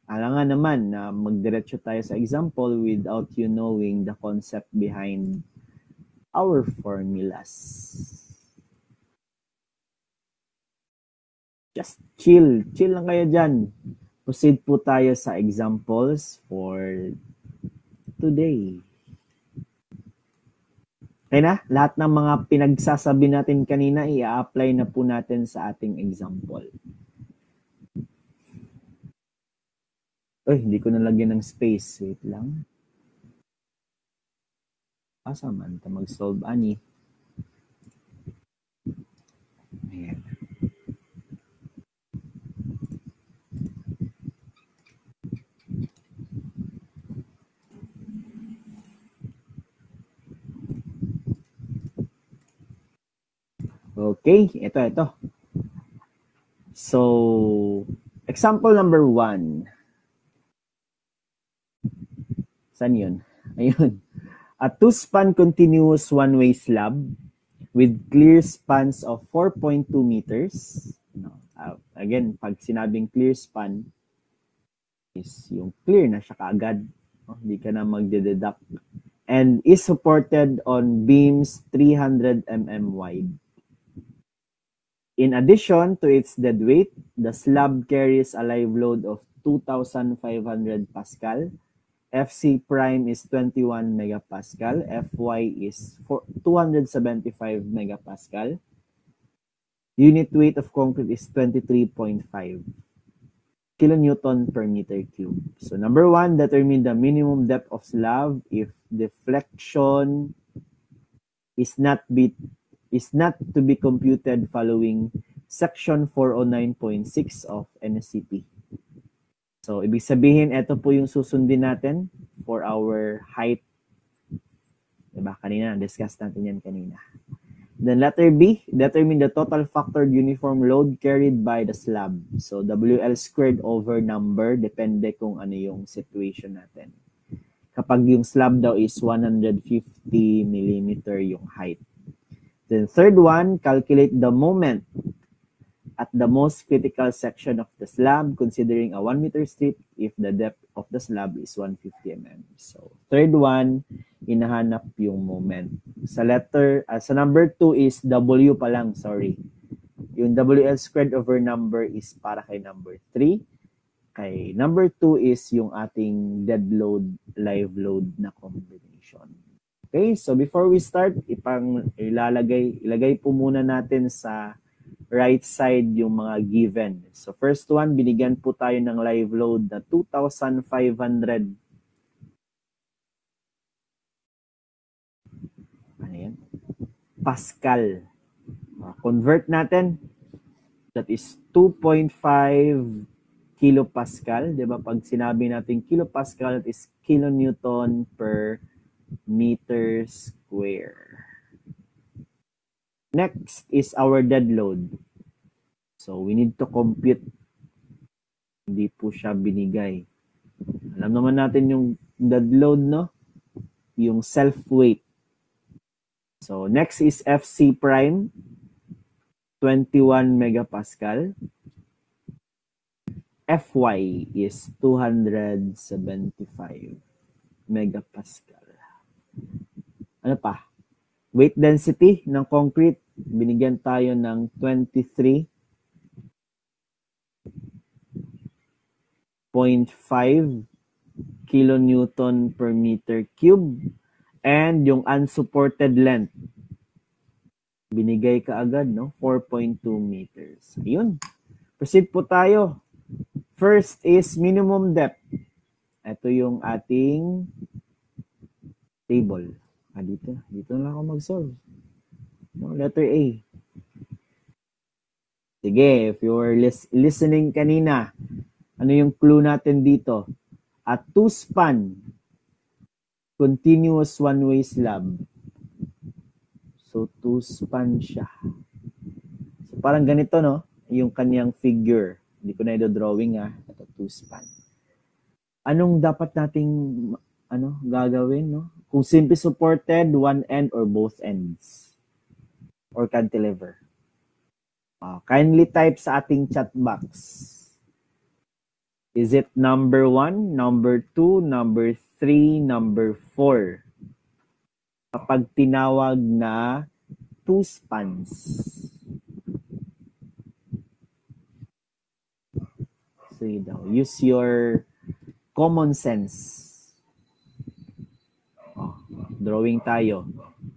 Alam nga naman na magdiretso tayo sa example without you knowing the concept behind our formulas. Just chill. Chill lang kayo dyan. Proceed po tayo sa examples for today. Okay na? Lahat ng mga pinagsasabi natin kanina, i-apply na po natin sa ating example. Hindi ko nalagyan ng space. Wait lang. Asa man ta mag-solve ani? Ayan. Okay, ito. So, example number 1. Saan yun? Ayun. A two-span continuous one-way slab with clear spans of 4.2 meters. Again, pag sinabing clear span, is yung clear na siya kaagad. Hindi ka na magde-deduct. And is supported on beams 300 mm wide. In addition to its dead weight, the slab carries a live load of 2,500 Pascal. FC prime is 21 megapascal. Fy is 275 megapascal. Unit weight of concrete is 23.5 kilonewton per meter cube. So number 1, determine the minimum depth of slab if deflection is not to be computed following section 409.6 of NSCP. So, ibig sabihin, ito po yung susundin natin for our height. Diba? Kanina, discuss natin yan kanina. Then letter B, determine the total factored uniform load carried by the slab. So, WL squared over number, depende kung ano yung situation natin. Kapag yung slab daw is 150 mm yung height. Then third one, calculate the moment at the most critical section of the slab considering a 1 meter strip if the depth of the slab is 150 mm. So, third one, hinahanap yung moment. Sa number 2 is W pa lang, sorry. Yung WL squared over number is para kay number 3. Kay number 2 is yung ating dead load, live load na combination. Okay, so before we start, ilagay po muna natin sa right side yung mga given. So first one, binigyan po tayo ng live load na 2,500 ano yan? Pascal. Convert natin. That is 2.5 kilopascal. Diba? Pag sinabi natin kilopascal, it is kilonewton per meter square. Next is our dead load. So, we need to compute. Hindi po siya binigay. Alam naman natin yung dead load, no? Yung self-weight. So, next is FC prime. 21 megapascal. Fy is 275 megapascal. Ano pa? Weight density ng concrete, binigyan tayo ng 23.5 kilonewton per meter cube. And yung unsupported length, binigay ka agad, no? 4.2 meters. Ayun. Proceed po tayo. First is minimum depth. Ito yung ating table. Dito na ako mag-solve. No, letter A. Sige, if you were listening kanina, ano yung clue natin dito? At two-span, continuous one-way slab. So, two-span siya. So, parang ganito, no? Yung kanyang figure. Hindi ko na i-drawing, ha? Ito, two-span. Anong dapat nating gagawin, no? Kung simply supported, one end or both ends. Or cantilever. Kindly type sa ating chat box. Is it number 1, number 2, number 3, number 4? Kapag tinawag na two spans. Sige daw. Use your common sense. Drawing tayo.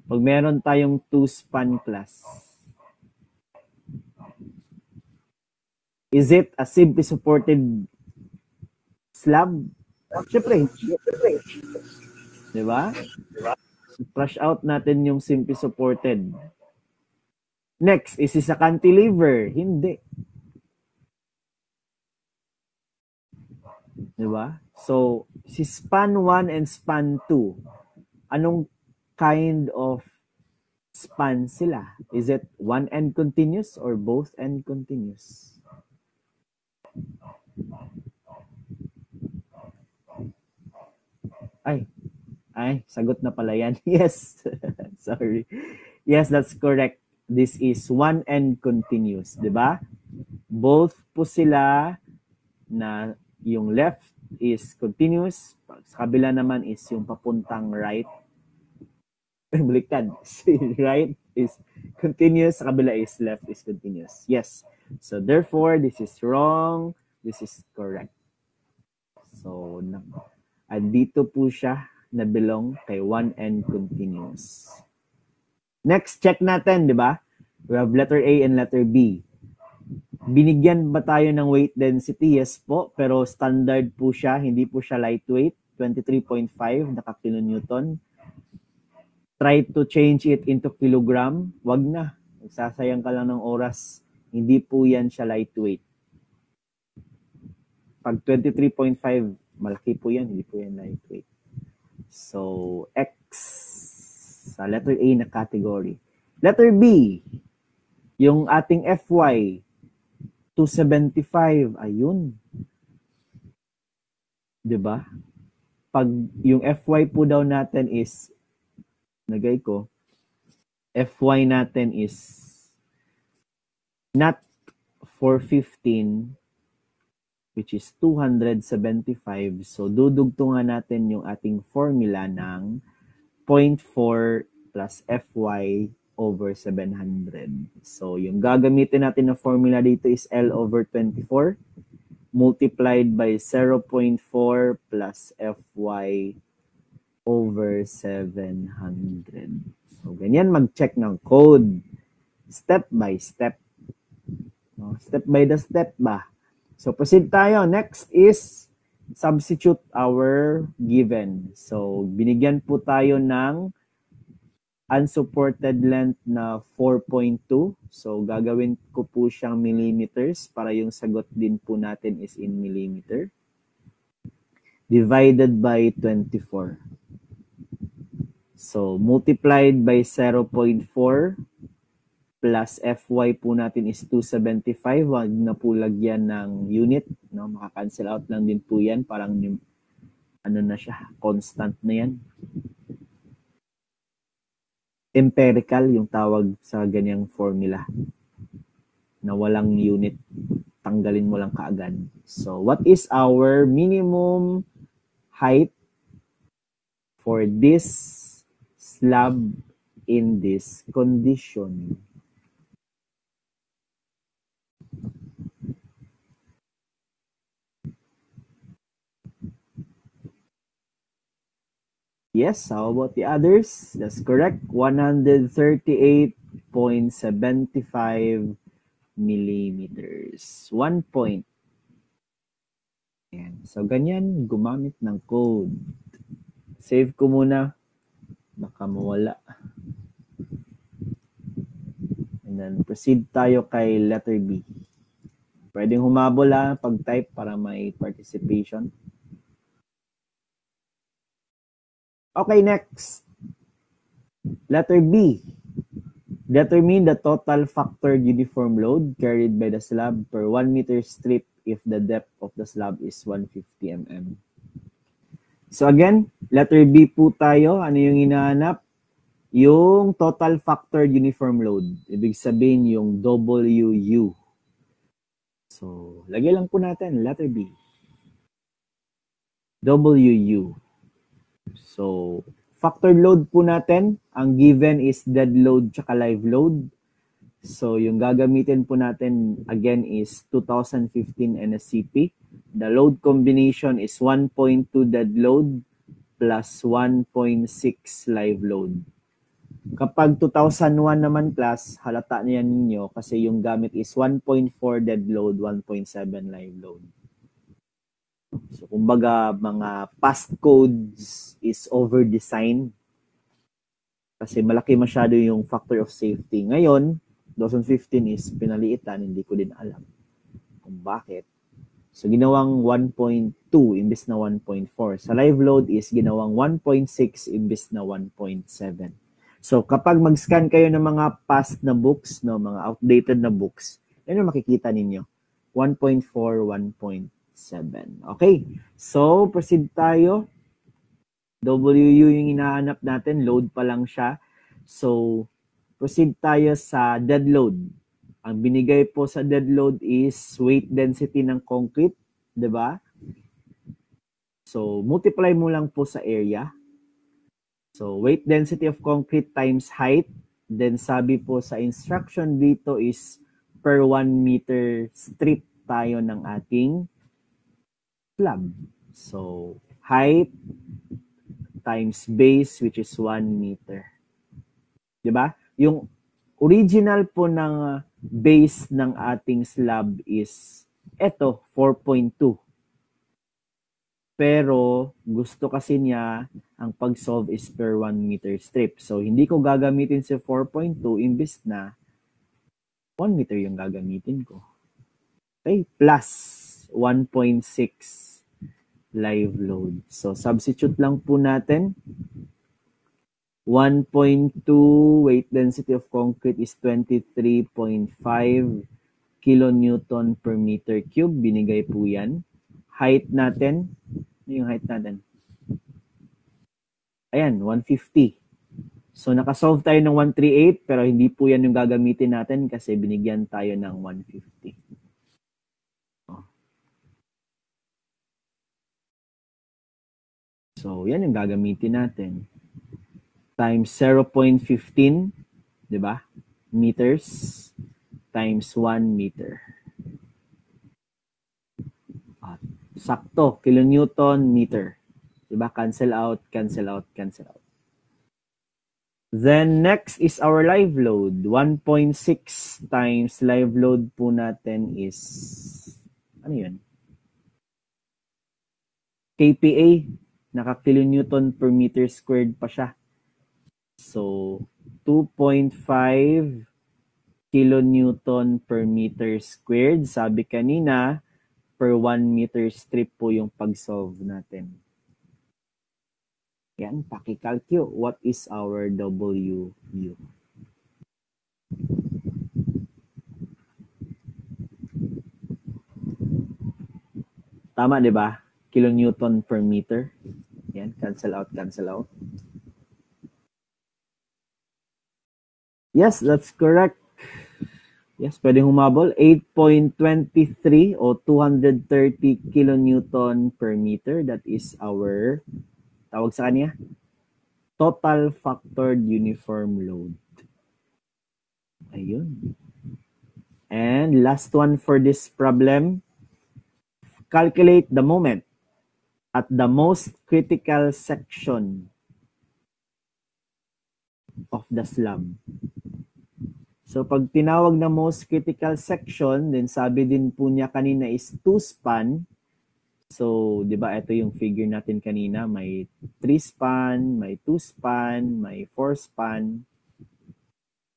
Pag meron tayong two-span class, is it a simply supported slab? Siyempre. Diba? So, flush out natin yung simply supported. Next, is this a cantilever? Hindi. Diba? So, si span 1 and span 2, anong kind of span sila? Is it one end continuous or both end continuous? Ay, sagot na pala yan. Yes. Sorry. Yes, that's correct. This is one end continuous, di ba? Both po sila na yung left is continuous, sa kabila naman is yung papuntang right. Baliktad. Right is continuous, sa kabila is left is continuous. Yes. So therefore, this is wrong. This is correct. So, dito po siya na belong kay one end continuous. Next, check natin, di ba? We have letter A and letter B. Binigyan ba tayo ng weight density? Yes po, pero standard po siya. Hindi po siya lightweight. 23.5 naka-kilonewton. Try to change it into kilogram. Wag na. Magsasayang ka lang ng oras. Hindi po yan siya lightweight. Pag 23.5, malaki po yan, hindi po yan lightweight. So, X sa letter A na category. Letter B, yung ating FY, 275, ayun. 'Di ba? Pag yung FY po daw natin is, nagay ko, FY natin is not 415, which is 275. So, dudugtungan natin yung ating formula ng 0.4 plus FY over 700. So, yung gagamitin natin na formula dito is L over 24 multiplied by 0.4 plus Fy over 700. So, ganyan mag-check ng code. Step by step. No? Step by the step ba? So, proceed tayo. Next is substitute our given. So, binigyan po tayo ng unsupported length na 4.2. So, gagawin ko po siyang millimeters para yung sagot din po natin is in millimeter. Divided by 24. So, multiplied by 0.4 plus Fy po natin is 275. Wag na po lagyan ng unit. No? Maka-cancel out lang din po yan. Parang ano na siya, constant na yan. Empirical yung tawag sa ganyang formula na walang unit, tanggalin mo lang kaagad. So, what is our minimum height for this slab in this condition? Yes, how about the others? That's correct. 138.75 millimeters. 1 point. Ayan. So, ganyan, gumamit ng code. Save ko muna. Baka mawala. And then, proceed tayo kay letter B. Pwedeng humabol pag-type para may participation. Okay, next. Letter B. Determine the total factored uniform load carried by the slab per 1 meter strip if the depth of the slab is 150 mm. So again, letter B po tayo. Ano yung hinahanap? Yung total factored uniform load. Ibig sabihin yung WU. So, lagay lang po natin, letter B. WU. So, factored load po natin, ang given is dead load tsaka live load. So, yung gagamitin po natin again is 2015 NSCP. The load combination is 1.2 dead load plus 1.6 live load. Kapag 2001 naman class, halata niyan ninyo kasi yung gamit is 1.4 dead load, 1.7 live load. So, kumbaga, mga past codes is over-design kasi malaki masyado yung factor of safety. Ngayon, 2015 is pinaliitan, hindi ko din alam kung bakit. So, ginawang 1.2 imbes na 1.4. Sa live load is ginawang 1.6 imbes na 1.7. So, kapag mag-scan kayo ng mga past na books, no, mga outdated na books, yan yung makikita ninyo. 1.4, 1.7. Okay, so proceed tayo. WU yung hinahanap natin, load pa lang siya. So, proceed tayo sa dead load. Ang binigay po sa dead load is weight density ng concrete, di ba? So, multiply mo lang po sa area. So, weight density of concrete times height. Then, sabi po sa instruction dito is per 1 meter strip tayo ng ating slab. So, height times base, which is 1 meter. Diba? Yung original po ng base ng ating slab is eto, 4.2. Pero gusto kasi niya ang pag-solve is per 1 meter strip. So, hindi ko gagamitin si 4.2 imbis na 1 meter yung gagamitin ko. Okay, plus. 1.6 live load. So, substitute lang po natin. 1.2 weight density of concrete is 23.5 kilonewton per meter cube. Binigay po yan. Height natin. Ano yung height natin? Ayan, 150. So, nakasolve tayo ng 138 pero hindi po yan yung gagamitin natin kasi binigyan tayo ng 150. So, yan yung gagamitin natin. Times 0.15, di ba? Meters times 1 meter. Sakto, kilonewton meter. Di ba? Cancel out, cancel out, cancel out. Then next is our live load. 1.6 times live load po natin is, ano yun? KPA, naka-kilonewton per meter squared pa siya. So, 2.5 kilonewton per meter squared. Sabi kanina, per 1 meter strip po yung pag-solve natin. Yan, paki-calcu. What is our WU? Tama, di ba? Kilonewton per meter. Yan, cancel out, cancel out. Yes, that's correct. Yes, pwedeng humabol. 8.23 o 230 kilonewton per meter. That is our, tawag sa kanya, total factored uniform load. Ayun. And last one for this problem. Calculate the moment at the most critical section of the slab. So pag tinawag na most critical section, then sabi din po niya kanina is 2 span. So, di ba, ito yung figure natin kanina. May 3 span, may 2 span, may 4 span.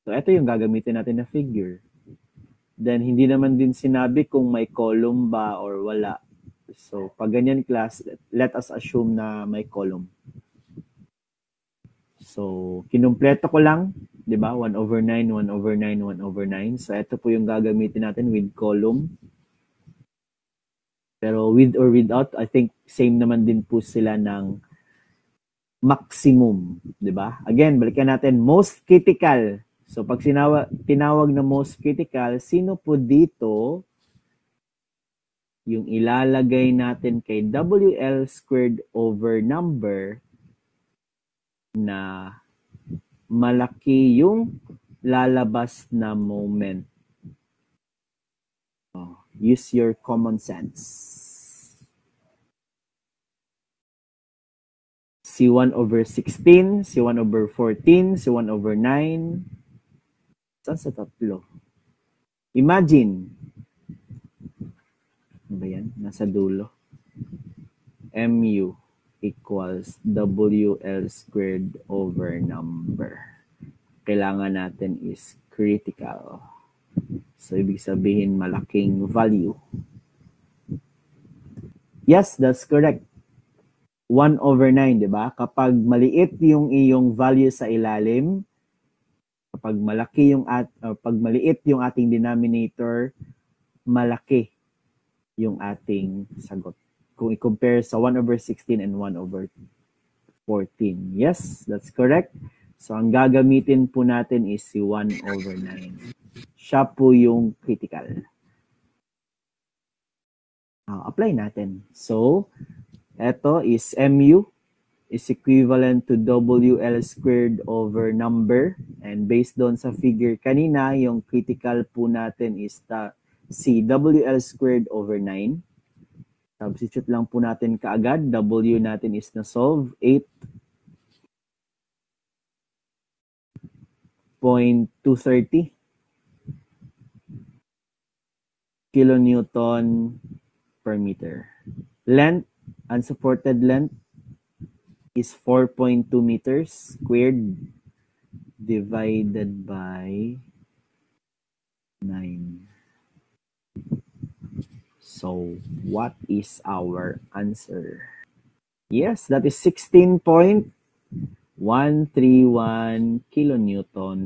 So, ito yung gagamitin natin na figure. Then, hindi naman din sinabi kung may column ba or wala. So, pag ganyan class, let us assume na may column. So, kinumpleto ko lang, di ba? 1/9, 1/9, 1/9. So, ito po yung gagamitin natin with column. Pero with or without, I think same naman din po sila ng maximum, di ba? Again, balikan natin, most critical. So, pag tinawag na most critical, sino po dito yung ilalagay natin kay WL squared over number na malaki yung lalabas na moment. Use your common sense. C1/16, C1/14, C1/9. Saan sa tatlo? Imagine. Ano ba yan? Nasa dulo. MU equals WL squared over number. Kailangan natin is critical. So, ibig sabihin malaking value. Yes, that's correct. 1/9, di ba? Kapag maliit yung iyong value sa ilalim, kapag pag maliit yung ating denominator, malaki yung ating sagot. Kung i-compare sa 1/16 and 1/14. Yes, that's correct. So, ang gagamitin po natin is si 1/9. Siya po yung critical. Apply natin. So, ito is MU is equivalent to WL squared over number. And based doon sa figure kanina, yung critical po natin is si WL squared over 9. Substitute lang po natin kaagad. W natin is na-solve. 8.230 kilonewton per meter. Length, unsupported length is 4.2 meters squared divided by 9. So, So, what is our answer? Yes, that is 16.131 kilonewton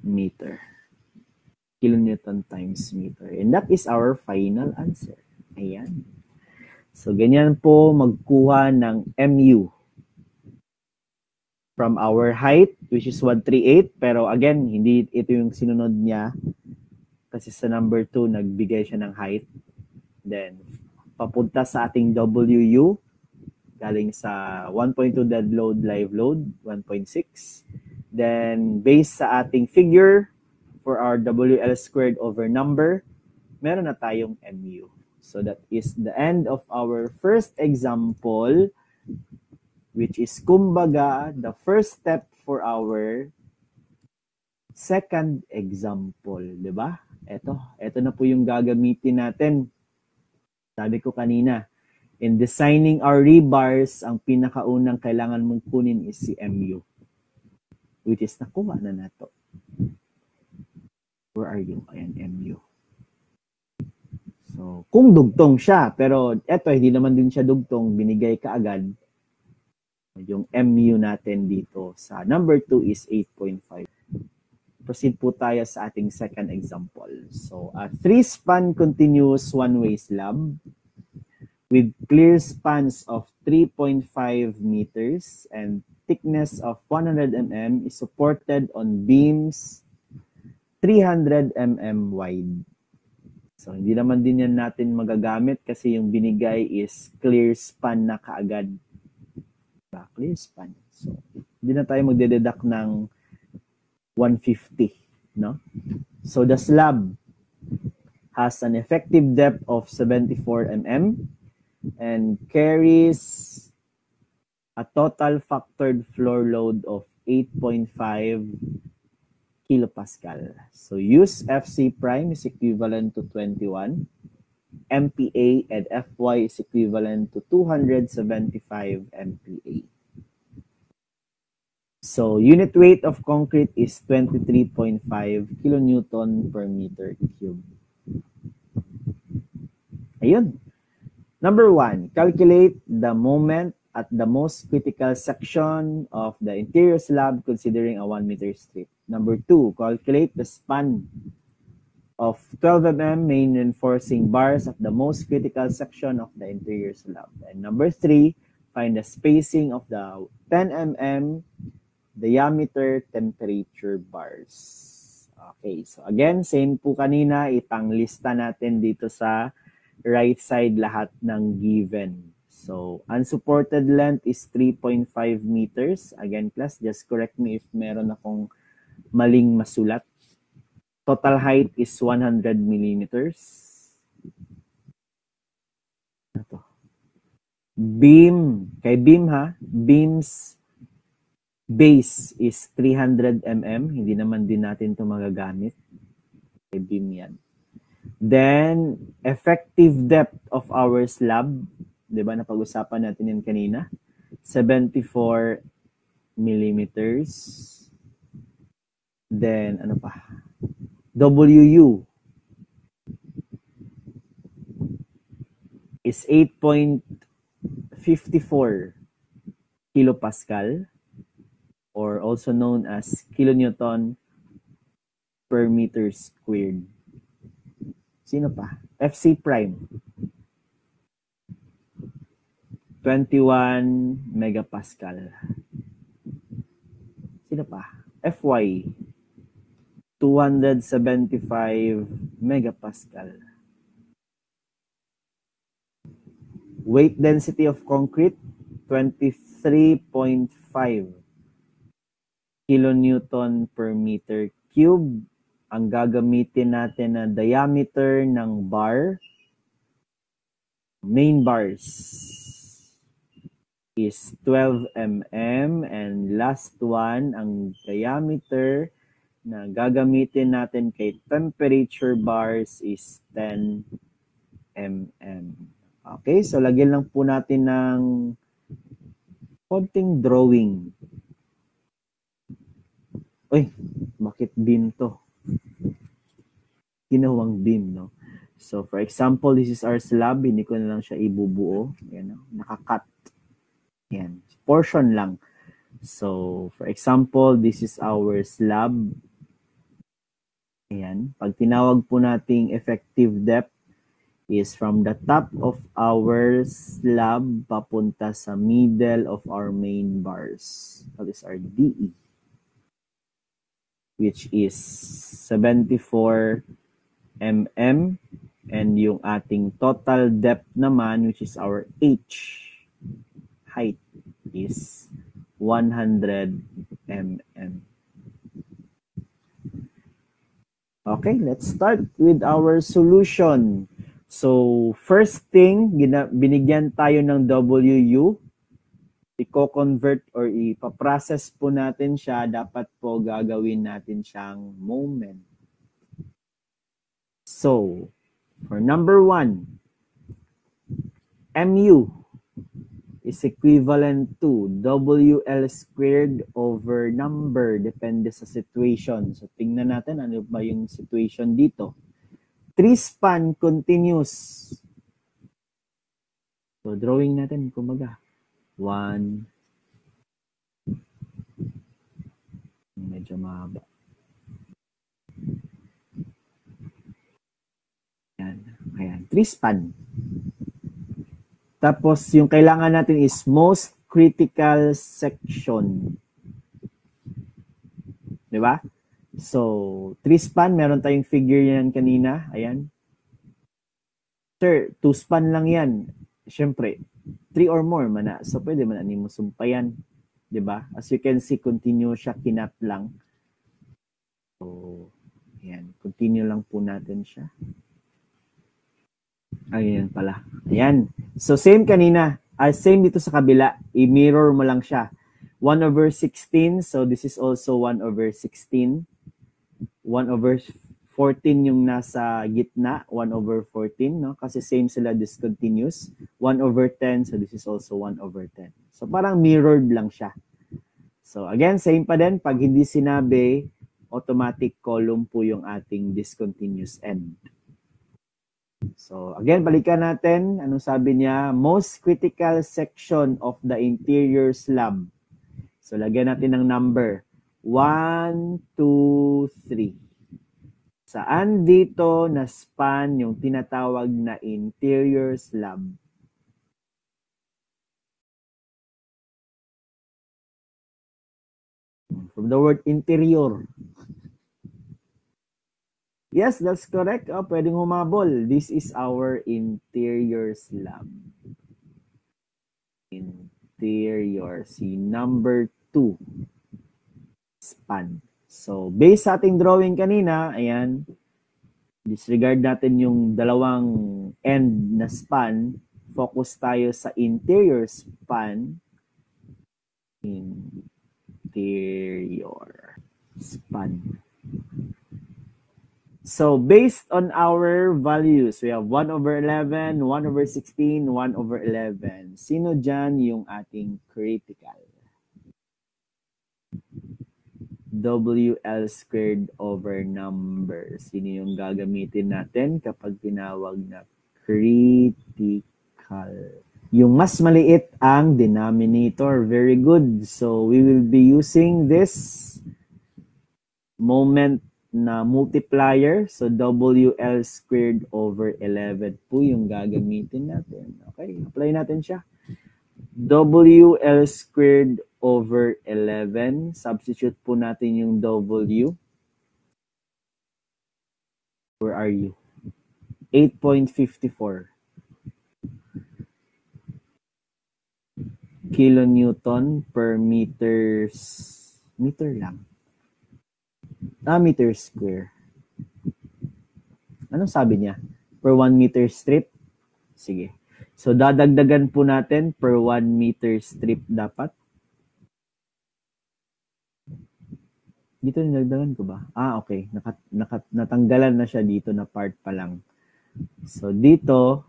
meter. Kilonewton times meter. And that is our final answer. Ayan. So, ganyan po magkuha ng MU from our height, which is 138. Pero again, hindi ito yung sinunod niya. Kasi sa number 2, nagbigay siya ng height. Then, papunta sa ating WU, galing sa 1.2 dead load, live load, 1.6. Then, based sa ating figure, for our WL squared over number, meron na tayong MU. So, that is the end of our first example, which is, kumbaga, the first step for our second example. Diba? Ito na po yung gagamitin natin. Sabi ko kanina, in designing our rebars, ang pinakaunang kailangan mong kunin is si MU, which is nakuha na nato. Where are you? Ayan, MU. So, kung dugtong siya, pero eto, hindi naman din siya dugtong, binigay kaagad. Yung MU natin dito sa number 2 is 8.5. Proceed po tayo sa ating second example. So, a 3-span continuous one-way slab with clear spans of 3.5 meters and thickness of 100 mm is supported on beams 300 mm wide. So, hindi naman din yan natin magagamit kasi yung binigay is clear span na kaagad. Clear span. So, hindi na tayo magdededuct ng 150, no? So, the slab has an effective depth of 74 mm and carries a total factored floor load of 8.5 kilopascal. So use FC prime is equivalent to 21, MPa and Fy is equivalent to 275 MPa. So unit weight of concrete is 23.5 kilonewton per meter cube. Ayun. Number 1, calculate the moment at the most critical section of the interior slab considering a 1 meter strip. Number 2, calculate the span of 12 mm main reinforcing bars at the most critical section of the interior slab. And number 3, find the spacing of the 10 mm diameter temperature bars. Okay, so again, same po kanina, ipanglista natin dito sa right side lahat ng given. So, unsupported length is 3.5 meters. Again, class, just correct me if meron akong maling masulat. Total height is 100 millimeters. Ito. Beam, kay beam ha, beam's base is 300 mm. Hindi naman din natin ito magagamit. Kay beam yan. Then, effective depth of our slab, di ba, napag-usapan natin yan kanina, 74 millimeters. Then, ano pa? WU is 8.54 kilopascal or also known as kilonewton per meter squared. Sino pa? FC prime. 21 megapascal. Sino pa? Fy. 275 megapascal. Weight density of concrete, 23.5 kilonewton per meter cube. Ang gagamitin natin na diameter ng bar, main bars, is 12 mm. And last one, ang diameter na gagamitin natin kay temperature bars is 10 mm. Okay, so lagyan lang po natin ng konting drawing. Uy, bakit beam to? Ginawang beam, no? So, for example, this is our slab. Hindi ko na lang siya ibubuo. Ayan, nakakat. Ayan. Portion lang. So, for example, this is our slab. Ayan. Pag tinawag po nating effective depth is from the top of our slab papunta sa middle of our main bars. That is our DE, which is 74 mm. And yung ating total depth naman, which is our H, height, is 100 mm. Okay, let's start with our solution. So, first thing, binigyan tayo ng WU. I-convert or ipaprocess po natin siya. Dapat po gagawin natin siyang moment. So, for number 1, MU is equivalent to WL squared over number. Depende sa situation. So, tingnan natin ano ba yung situation dito. 3-span continuous. So, drawing natin, kumbaga. 1. Medyo mahaba. Ayan. 3-span. Tapos, yung kailangan natin is most critical section. Diba? So, 3-span, meron tayong figure yan kanina. Ayan. Sir, 2-span lang yan. Siyempre, 3 or more mana. So, pwede man mo sumpayan. Diba? As you can see, continue siya, kinat lang. So, ayan. Continue lang po natin siya. Ayan pala. Ayan. So, same kanina. Same dito sa kabila. I-mirror mo lang siya. 1/16. So, this is also 1/16. 1/14 yung nasa gitna. 1/14. No? Kasi same sila, discontinuous. 1/10. So, this is also 1/10. So, parang mirrored lang siya. So, again, same pa din. Pag hindi sinabi, automatic column po yung ating discontinuous end. So, again, balikan natin. Anong sabi niya? Most critical section of the interior slab. So, lagyan natin ng number. 1, 2, 3. Saan dito na span yung tinatawag na interior slab? From the word interior. Yes, that's correct. Oh, pwedeng humabol. This is our interior slab. Interior. Si number 2. Span. So, based sa ating drawing kanina, ayan, disregard natin yung dalawang end na span. Focus tayo sa interior span. Interior span. So, based on our values, we have 1/11, 1/16, 1/11. Sino dyan yung ating critical? WL squared over number. Sino yung gagamitin natin kapag tinawag na critical? Yung mas maliit ang denominator. Very good. So, we will be using this moment na multiplier. So, WL squared over 11 po yung gagamitin natin. Okay, apply natin siya. WL squared over 11. Substitute po natin yung W. Where are you? 8.54. Kilonewton per meters. Meter lang. Meter square. Anong sabi niya? Per 1 meter strip? Sige. So, dadagdagan po natin per 1 meter strip dapat. Dito nilagdagan ko ba? Okay. Natanggalan na siya dito na part pa lang. So, dito,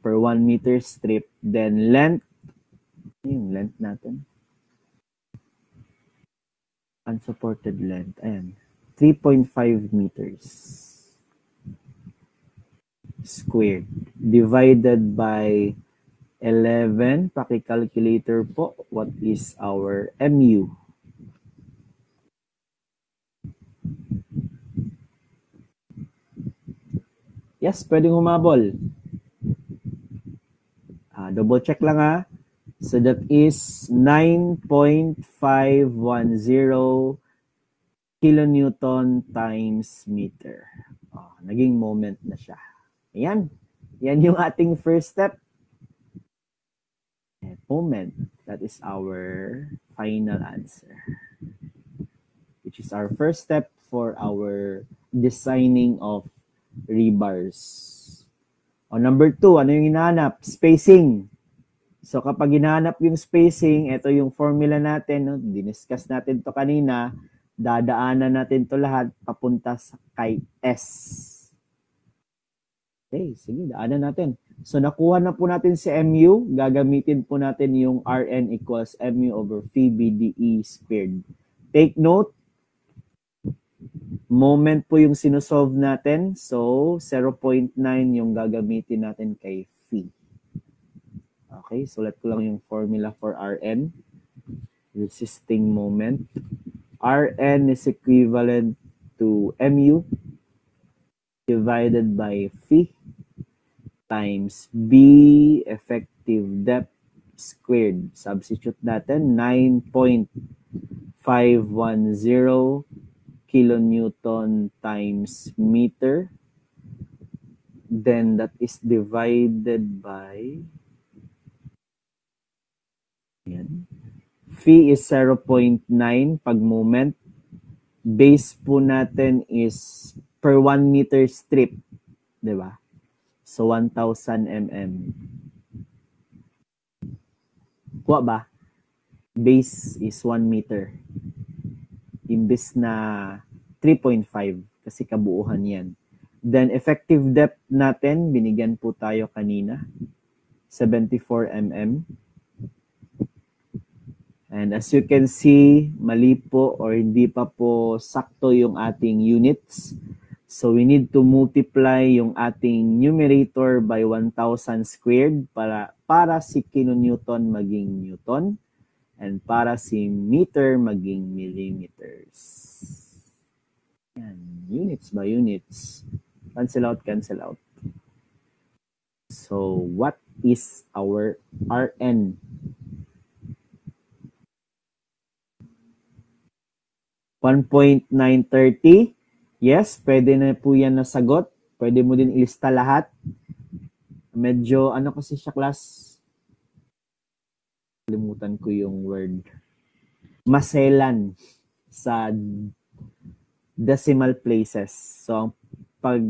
per 1 meter strip. Then, length. Yung length natin. Unsupported length. Ayan. 3.5 meters. squared divided by 11. Paki-calculator po, what is our MU? Yes, pwedeng humabol. Double check lang ha. So that is 9.510 kilonewton times meter. Naging moment na siya. Ayan. Yan yung ating first step. Moment. That is our final answer. Which is our first step for our designing of rebars. Number 2, ano yung hinahanap? Spacing. So kapag hinahanap yung spacing, ito yung formula natin. No? Diniscuss natin to kanina. Dadaanan natin to lahat papunta kay S. Okay, sige, daanan natin. So nakuha na po natin si MU. Gagamitin po natin yung Rn equals MU over phi BDE squared. Take note, moment po yung sinusolve natin. So 0.9 yung gagamitin natin kay phi. Okay, sulat ko lang yung formula for Rn. Resisting moment. Rn is equivalent to MU divided by phi times B effective depth squared. Substitute natin 9.510 kilonewton times meter. Then that is divided by phi is 0.9 pag moment. Base po natin is per 1 meter strip. Diba? So 1,000 mm. Kuha ba? Base is 1 meter. Imbes na 3.5 kasi kabuuhan yan. Then effective depth natin, binigyan po tayo kanina. 74 mm. And as you can see, mali po or hindi pa po sakto yung ating units. So we need to multiply yung ating numerator by 1,000 squared para si kilonewton maging newton and para si meter maging millimeters. Yan, units by units. Cancel out, cancel out. So what is our Rn? 1.930. Yes, pwede na po yan na sagot. Pwede mo din ilista lahat. Medyo, ano kasi siya class? Kalimutan ko yung word. Maselan sa decimal places. So, pag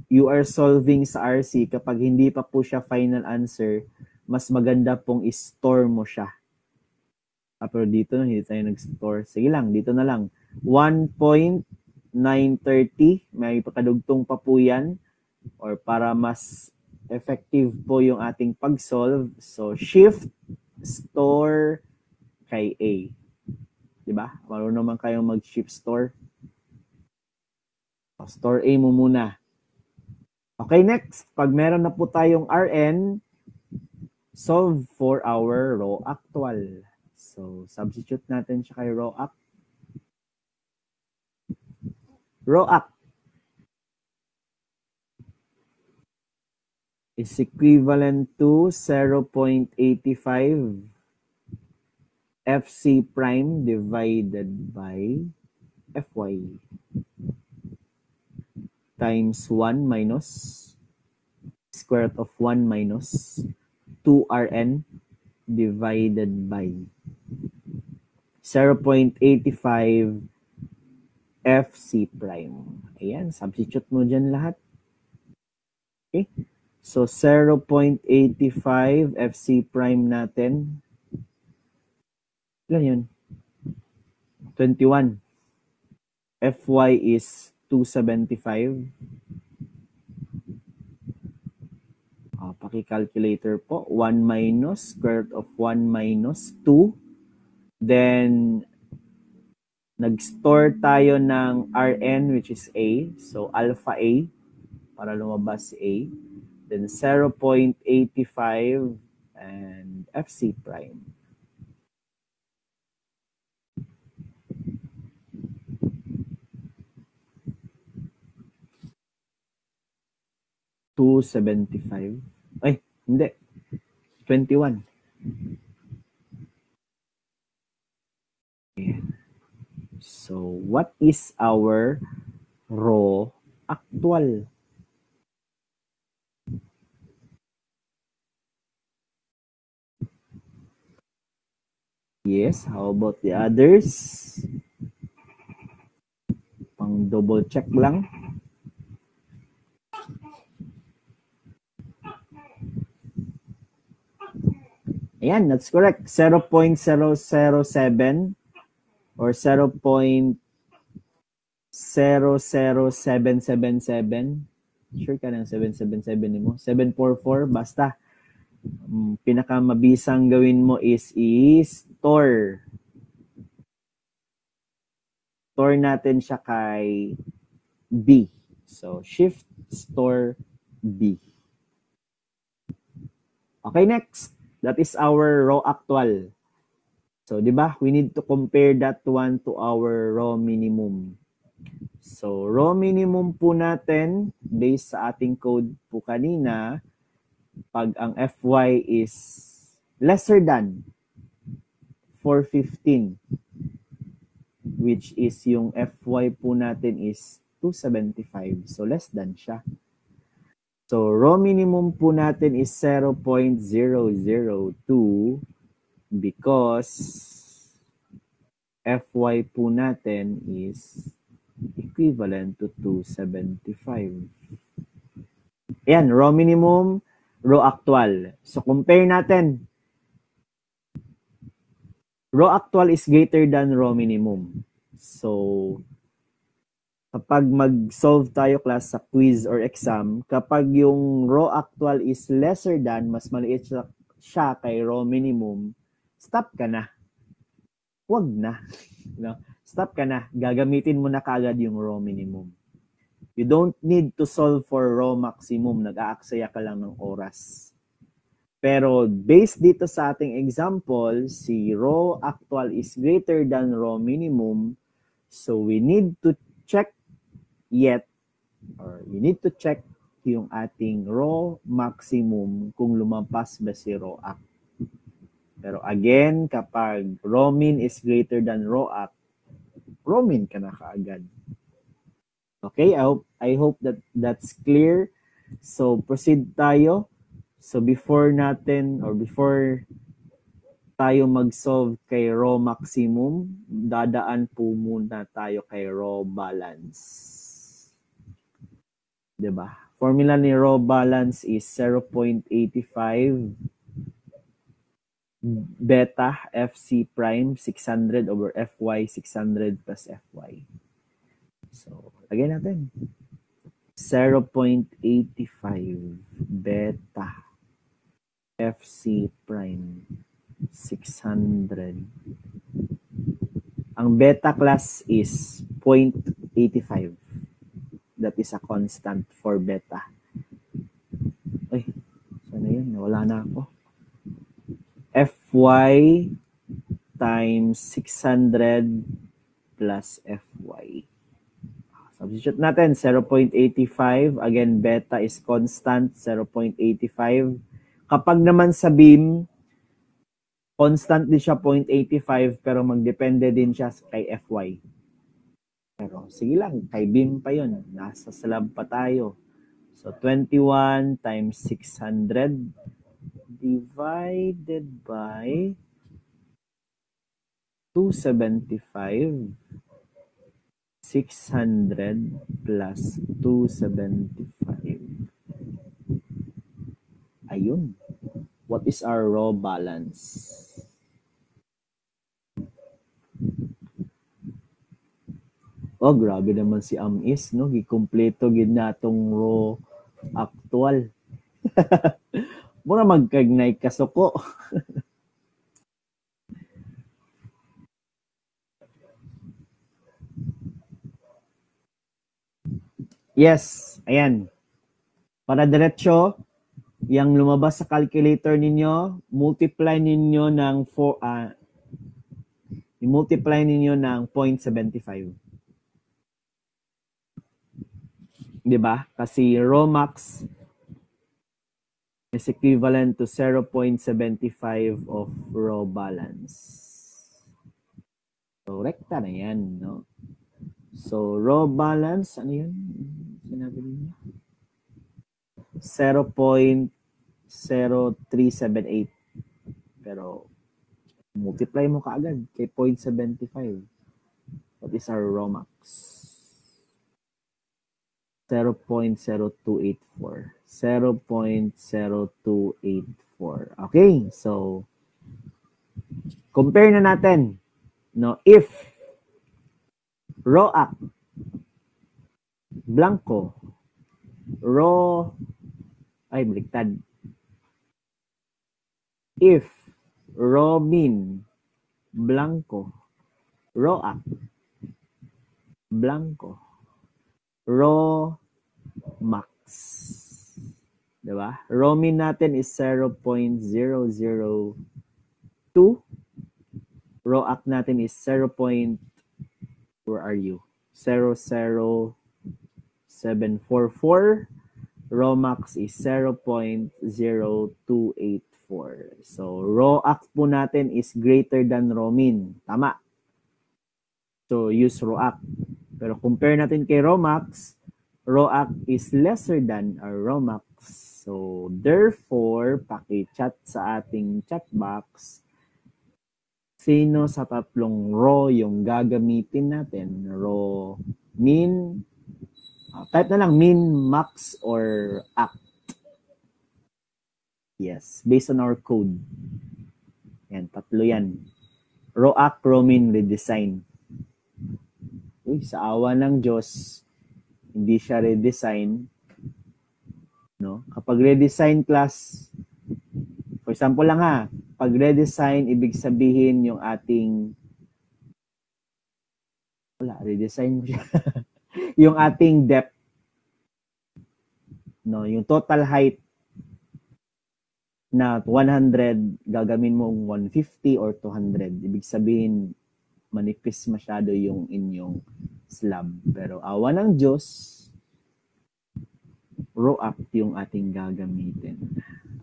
you are solving sa RC, kapag hindi pa po siya final answer, mas maganda pong i-store mo siya. Pero dito, hindi tayo nag-store. Sige lang, dito na lang. 1.930, may pakadugtong pa po yan or para mas effective po yung ating pag-solve. So, shift, store, kay A. Diba? Marunong naman kayong mag-shift store. So, store A mo muna. Okay, next. Pag meron na po tayong Rn, solve for our rho actual. So, substitute natin siya kay rho act. Rho act is equivalent to 0.85 Fc prime divided by Fy times 1 minus square root of 1 minus 2Rn divided by 0.85 Fc prime. Ayan, substitute mo dyan lahat. Okay. So, 0.85 Fc prime natin. Ilan yun? 21. Fy is 275. Paki-calculator po. 1 minus square root of 1 minus 2. Then, nag-store tayo ng Rn which is A. So, alpha A. para lumabas si A. Then 0.85 and FC prime. $275. Ay, hindi. 21. Ayan. So, what is our raw actual? Yes, how about the others? Pang double check lang. Ayan, that's correct. 0.007 or 0.00777. Sure ka ng 777 mo? 744, basta. Pinakamabisang gawin mo is store. Store natin siya kay B. So, shift store B. Okay, next. That is our raw actual. So, di ba? We need to compare that one to our raw minimum. So, raw minimum po natin, based sa ating code po kanina, pag ang FY is lesser than 415, which is yung FY po natin is 275. So, less than siya. So, raw minimum po natin is 0.002 because FY po natin is equivalent to 275. Ayan, raw minimum, raw actual. So, compare natin. Raw actual is greater than raw minimum. So, kapag mag-solve tayo class sa quiz or exam, kapag yung raw actual is lesser than, mas maliit siya kay raw minimum, stop ka na. Huwag na. No? Stop ka na. Gagamitin mo na kaagad yung raw minimum. You don't need to solve for raw maximum. Nag-aaksaya ka lang ng oras. Pero based dito sa ating example, si raw actual is greater than raw minimum. So we need to check we need to check yung ating raw maximum kung lumampas ba si raw act. Pero again, kapag raw min is greater than raw act, raw min ka na kaagad. Okay, I hope that that's clear. So proceed tayo. So before tayo mag-solve kay raw maximum, dadaan po muna tayo kay raw balance. Diba? Formula ni raw balance is 0.85 beta FC prime 600 over FY 600 plus FY. So, lagyan natin. 0.85 beta FC prime 600. Ang beta class is 0.85. That is a constant for beta. Ay, sana yun? Wala na ako. FY times 600 plus FY. Substitute natin, 0.85. Again, beta is constant, 0.85. Kapag naman sa beam, constant din siya 0.85 pero magdepende din siya kay FY. Pero sige lang, kay beam pa yun. Nasa slab pa tayo. So 21 times 600 divided by 275. 600 plus 275. Ayun. What is our raw balance? Oh, grabe naman si Amis, no? Gikumpleto gid natong raw actual. Mura magkagnay kasuko. Yes, ayan. Para diretso, yung lumabas sa calculator ninyo, multiply ninyo ng 0.75. Di ba? Kasi rho max is equivalent to 0.75 of rho balance. So, rekta na yan, no? So, rho balance, ano yun? Sinabi niyo? 0.0378. Pero, multiply mo kaagad kay 0.75. What is our rho max? 0.0284. 0.0284. Okay, so compare na natin. No, if ROAC blanco, baliktad. If min blanco, ROAC blanco, max. Diba? Rho min natin is 0.002. ROAC natin is 0.744. Rho max is 0.0284. So, ROAC po natin is greater than rho min. Tama. So, use ROAC. Pero compare natin kay rho max, ROAC is lesser than our rho max. So, therefore, paki-chat sa ating chat box, sino sa tatlong rho yung gagamitin natin? Rho min, type na lang min, max, or act. Yes, based on our code. Yan, tatlo yan. Rho act, rho min, redesign. Uy, sa awa ng Diyos, hindi siya redesign. No? Kapag redesign class, for example lang ha, pag redesign, ibig sabihin yung ating, redesign mo siya. Yung ating depth, no, yung total height na 100, gagamin mo 150 or 200. Ibig sabihin, manipis masyado yung inyong slab. Pero awa ng Diyos, ROAC yung ating gagamitin.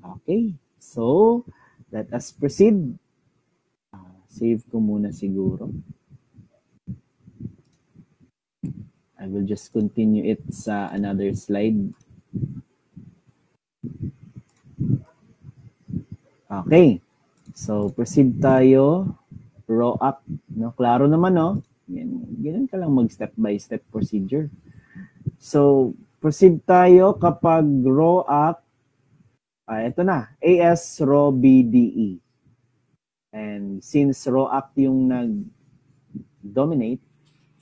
Okay, so let us proceed. Save ko muna siguro. I will just continue it sa another slide. Okay, so proceed tayo. ROAC, no? Klaro naman, no? Ganun ka lang mag-step-by-step procedure. So, proceed tayo kapag ROAC, ito na, AS rho BDE. And since ROAC yung nag-dominate,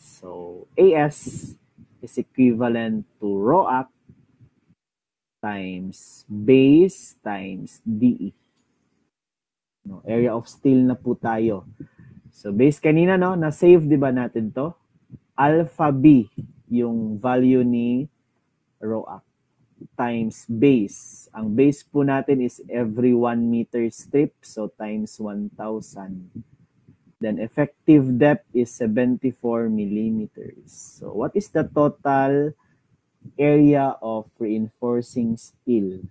so AS is equivalent to ROAC times base times DE. No, area of steel na po tayo. So base kanina, no, na-save di ba natin to? Alpha B yung value ni ROAC times base. Ang base po natin is every 1 meter strip, so times 1,000. Then effective depth is 74 millimeters. So what is the total area of reinforcing steel?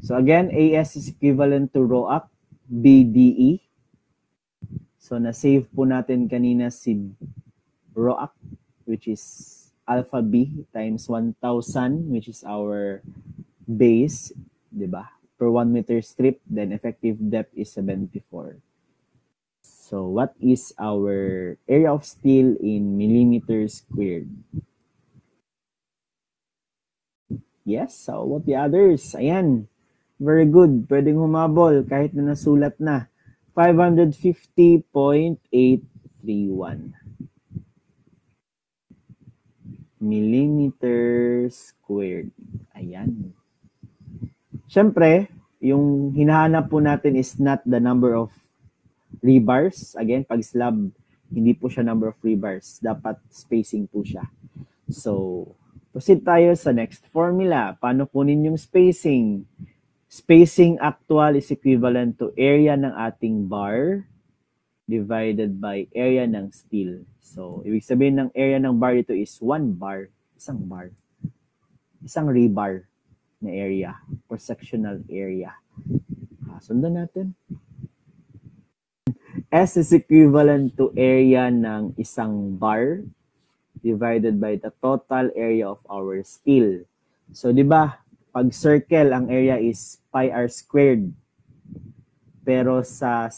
So again, AS is equivalent to ROAC, BDE. So na-save po natin kanina si ROAC, which is alpha B times 1,000, which is our base, di ba? Per 1 meter strip, then effective depth is 74. So what is our area of steel in millimeters squared? Yes, so what the others? Ayan, very good. Pwedeng humabol kahit na nasulat na. 550.831 millimeters squared. Ayan. Siyempre, yung hinahanap po natin is not the number of rebars. Again, pag slab, hindi po siya number of rebars. Dapat spacing po siya. So, Proceed tayo sa next formula. Paano kunin yung spacing? Spacing actual is equivalent to area ng ating bar divided by area ng steel. So, ibig sabihin ng area ng bar ito is 1 bar. Isang bar. Isang rebar na area or sectional area. Sundan natin. S is equivalent to area ng isang bar divided by the total area of our steel. So, di ba, pag circle, ang area is pi r squared. Pero sa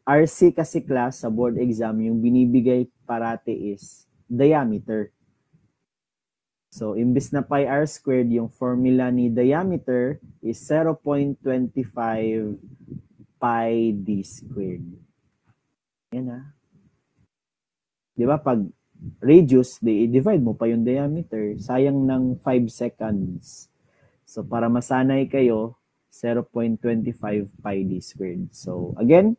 RC kasi class, sa board exam, yung binibigay parate is diameter. So, imbis na pi r squared, yung formula ni diameter is 0.25 pi d squared. Yan ha. Di ba, pag radius, divide mo pa yung diameter, sayang ng 5 seconds. So, para masanay kayo, 0.25 pi d squared. So, again,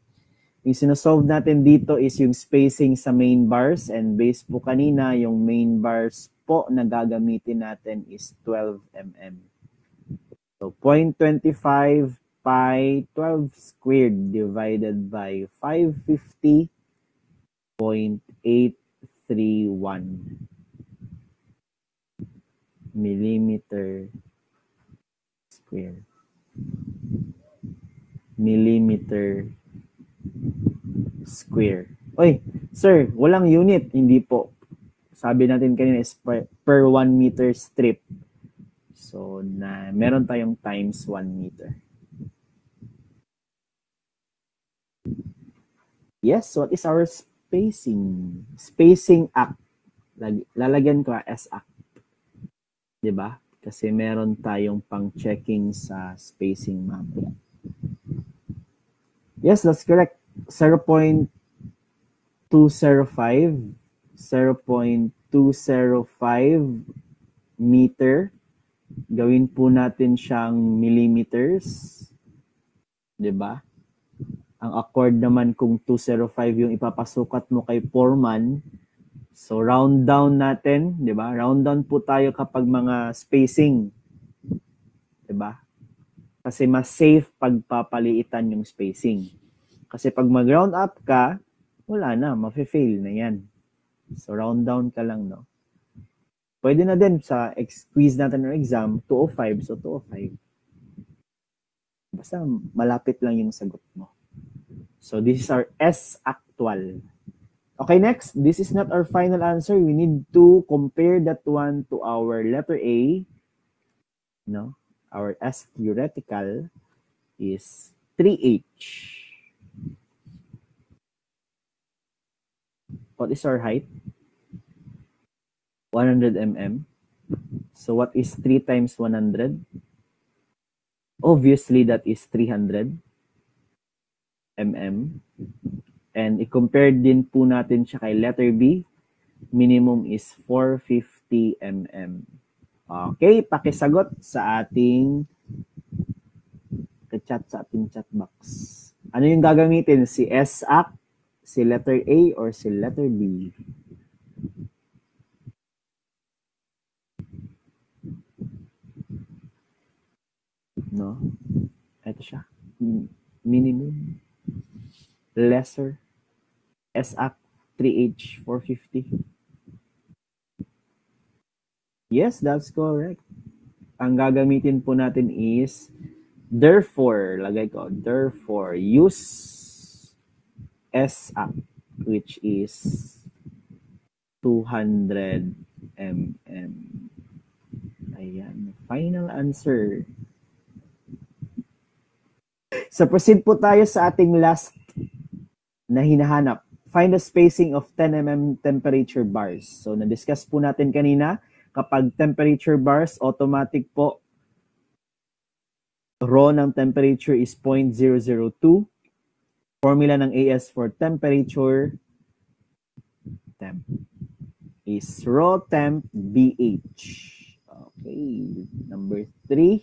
yung sinosolve natin dito is yung spacing sa main bars, and based po kanina, yung main bars po na gagamitin natin is 12 mm. So, 0.25 pi 12 squared divided by 550.831 millimeter square. Millimeter square. Oy, sir, walang unit. Hindi po. Sabi natin kanina is per 1 meter strip. So, meron tayong times 1 meter. Yes, what is our spacing? Spacing act. Lalagyan ko S act. Diba? Kasi meron tayong pang-checking sa spacing mamaya. Yes, that's correct. 0.205 meter. Gawin po natin siyang millimeters. Diba? Ang accord naman kung 205 yung ipapasukat mo kay foreman, so round down natin, 'di ba? Round down po tayo kapag mga spacing. 'Di ba? Kasi mas safe pag papaliitan yung spacing. Kasi pag mag-round up ka, wala na, mafe-fail na 'yan. So round down ka lang, no. Pwede na din sa quiz natin ng exam, 205, so 205. Basta malapit lang yung sagot mo. So this is our S actual. Okay, next. This is not our final answer. We need to compare that one to our letter A. No? Our S theoretical is 3H. What is our height? 100 mm. So what is 3 times 100? Obviously, that is 300 mm. And i-compare din po natin siya kay letter B. Minimum is 450 mm. Okay, pakisagot sa ating chat sa ating chat box. Ano yung gagamitin? Si S act, si letter A, or si letter B? No? Ito siya. Minimum. Lesser. S act 3H 450. Yes, that's correct. Ang gagamitin po natin is therefore, lagay ko, therefore, use S act, which is 200 mm. Ayan, final answer. So proceed po tayo sa ating last na hinahanap. Find the spacing of 10 mm temperature bars. So na-discuss po natin kanina, kapag temperature bars, automatic po, rho ng temperature is 0.002. Formula ng AS for temperature temp is rho temp BH. Okay, number 3,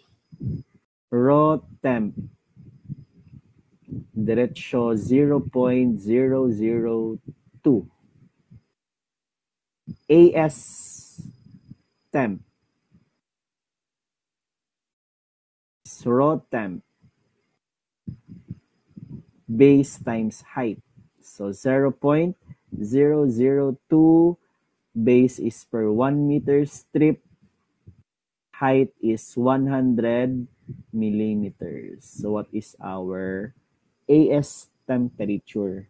rho temp. Diretso 0.002. AS temp raw temp. Base times height. So 0.002 base is per 1 meter strip. Height is 100 millimeters. So what is our AS temperature?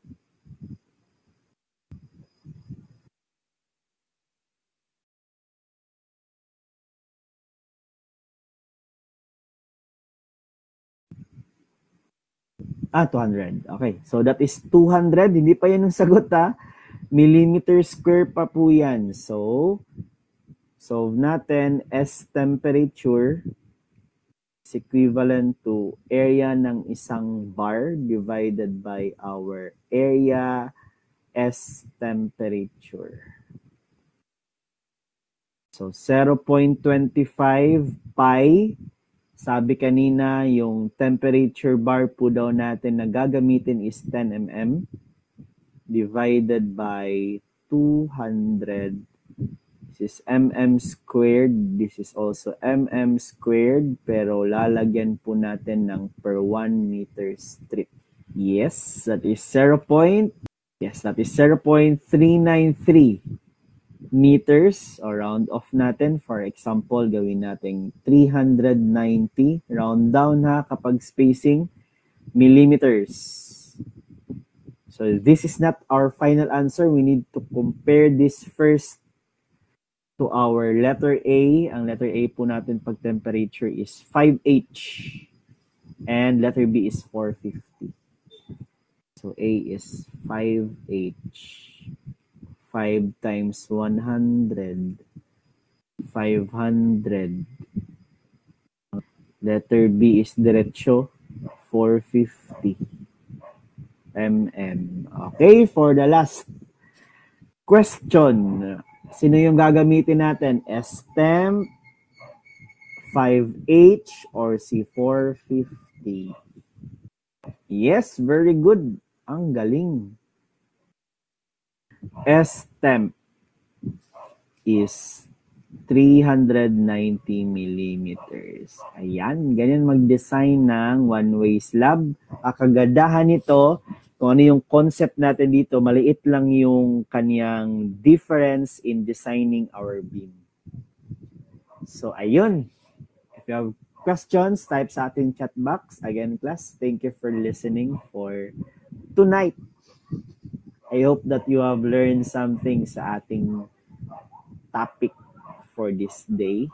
Ah, 200. Okay. So that is 200. Hindi pa yan yung sagot ha. Millimeter square pa po yan. So, solve natin. S temperature is equivalent to area ng isang bar divided by our area S temperature. So, 0.25 pi. Sabi kanina, yung temperature bar po daw natin na gagamitin is 10 mm divided by 200. This is mm squared. This is also mm squared. Pero lalagyan po natin ng per 1 meter strip. Yes, that is 0.393 meters or round off natin. For example, gawin natin 390. Round down ha kapag spacing. Millimeters. So this is not our final answer. We need to compare this first to our letter A. Ang letter A po natin pag temperature is 5H. And letter B is 450. So A is 5H. 5 times 100. 500. Letter B is diretso. 450 mm. Okay, for the last question. Sino yung gagamitin natin? S-temp, 5H, or C450? Yes, very good. Ang galing. S-temp is 390 millimeters. Ayan, ganyan mag-design ng one-way slab. Kagandahan nito, kung ano yung concept natin dito, maliit lang yung kanyang difference in designing our beam. So, ayun. If you have questions, type sa ating chat box. Again, class, thank you for listening for tonight. I hope that you have learned something sa ating topic for this day.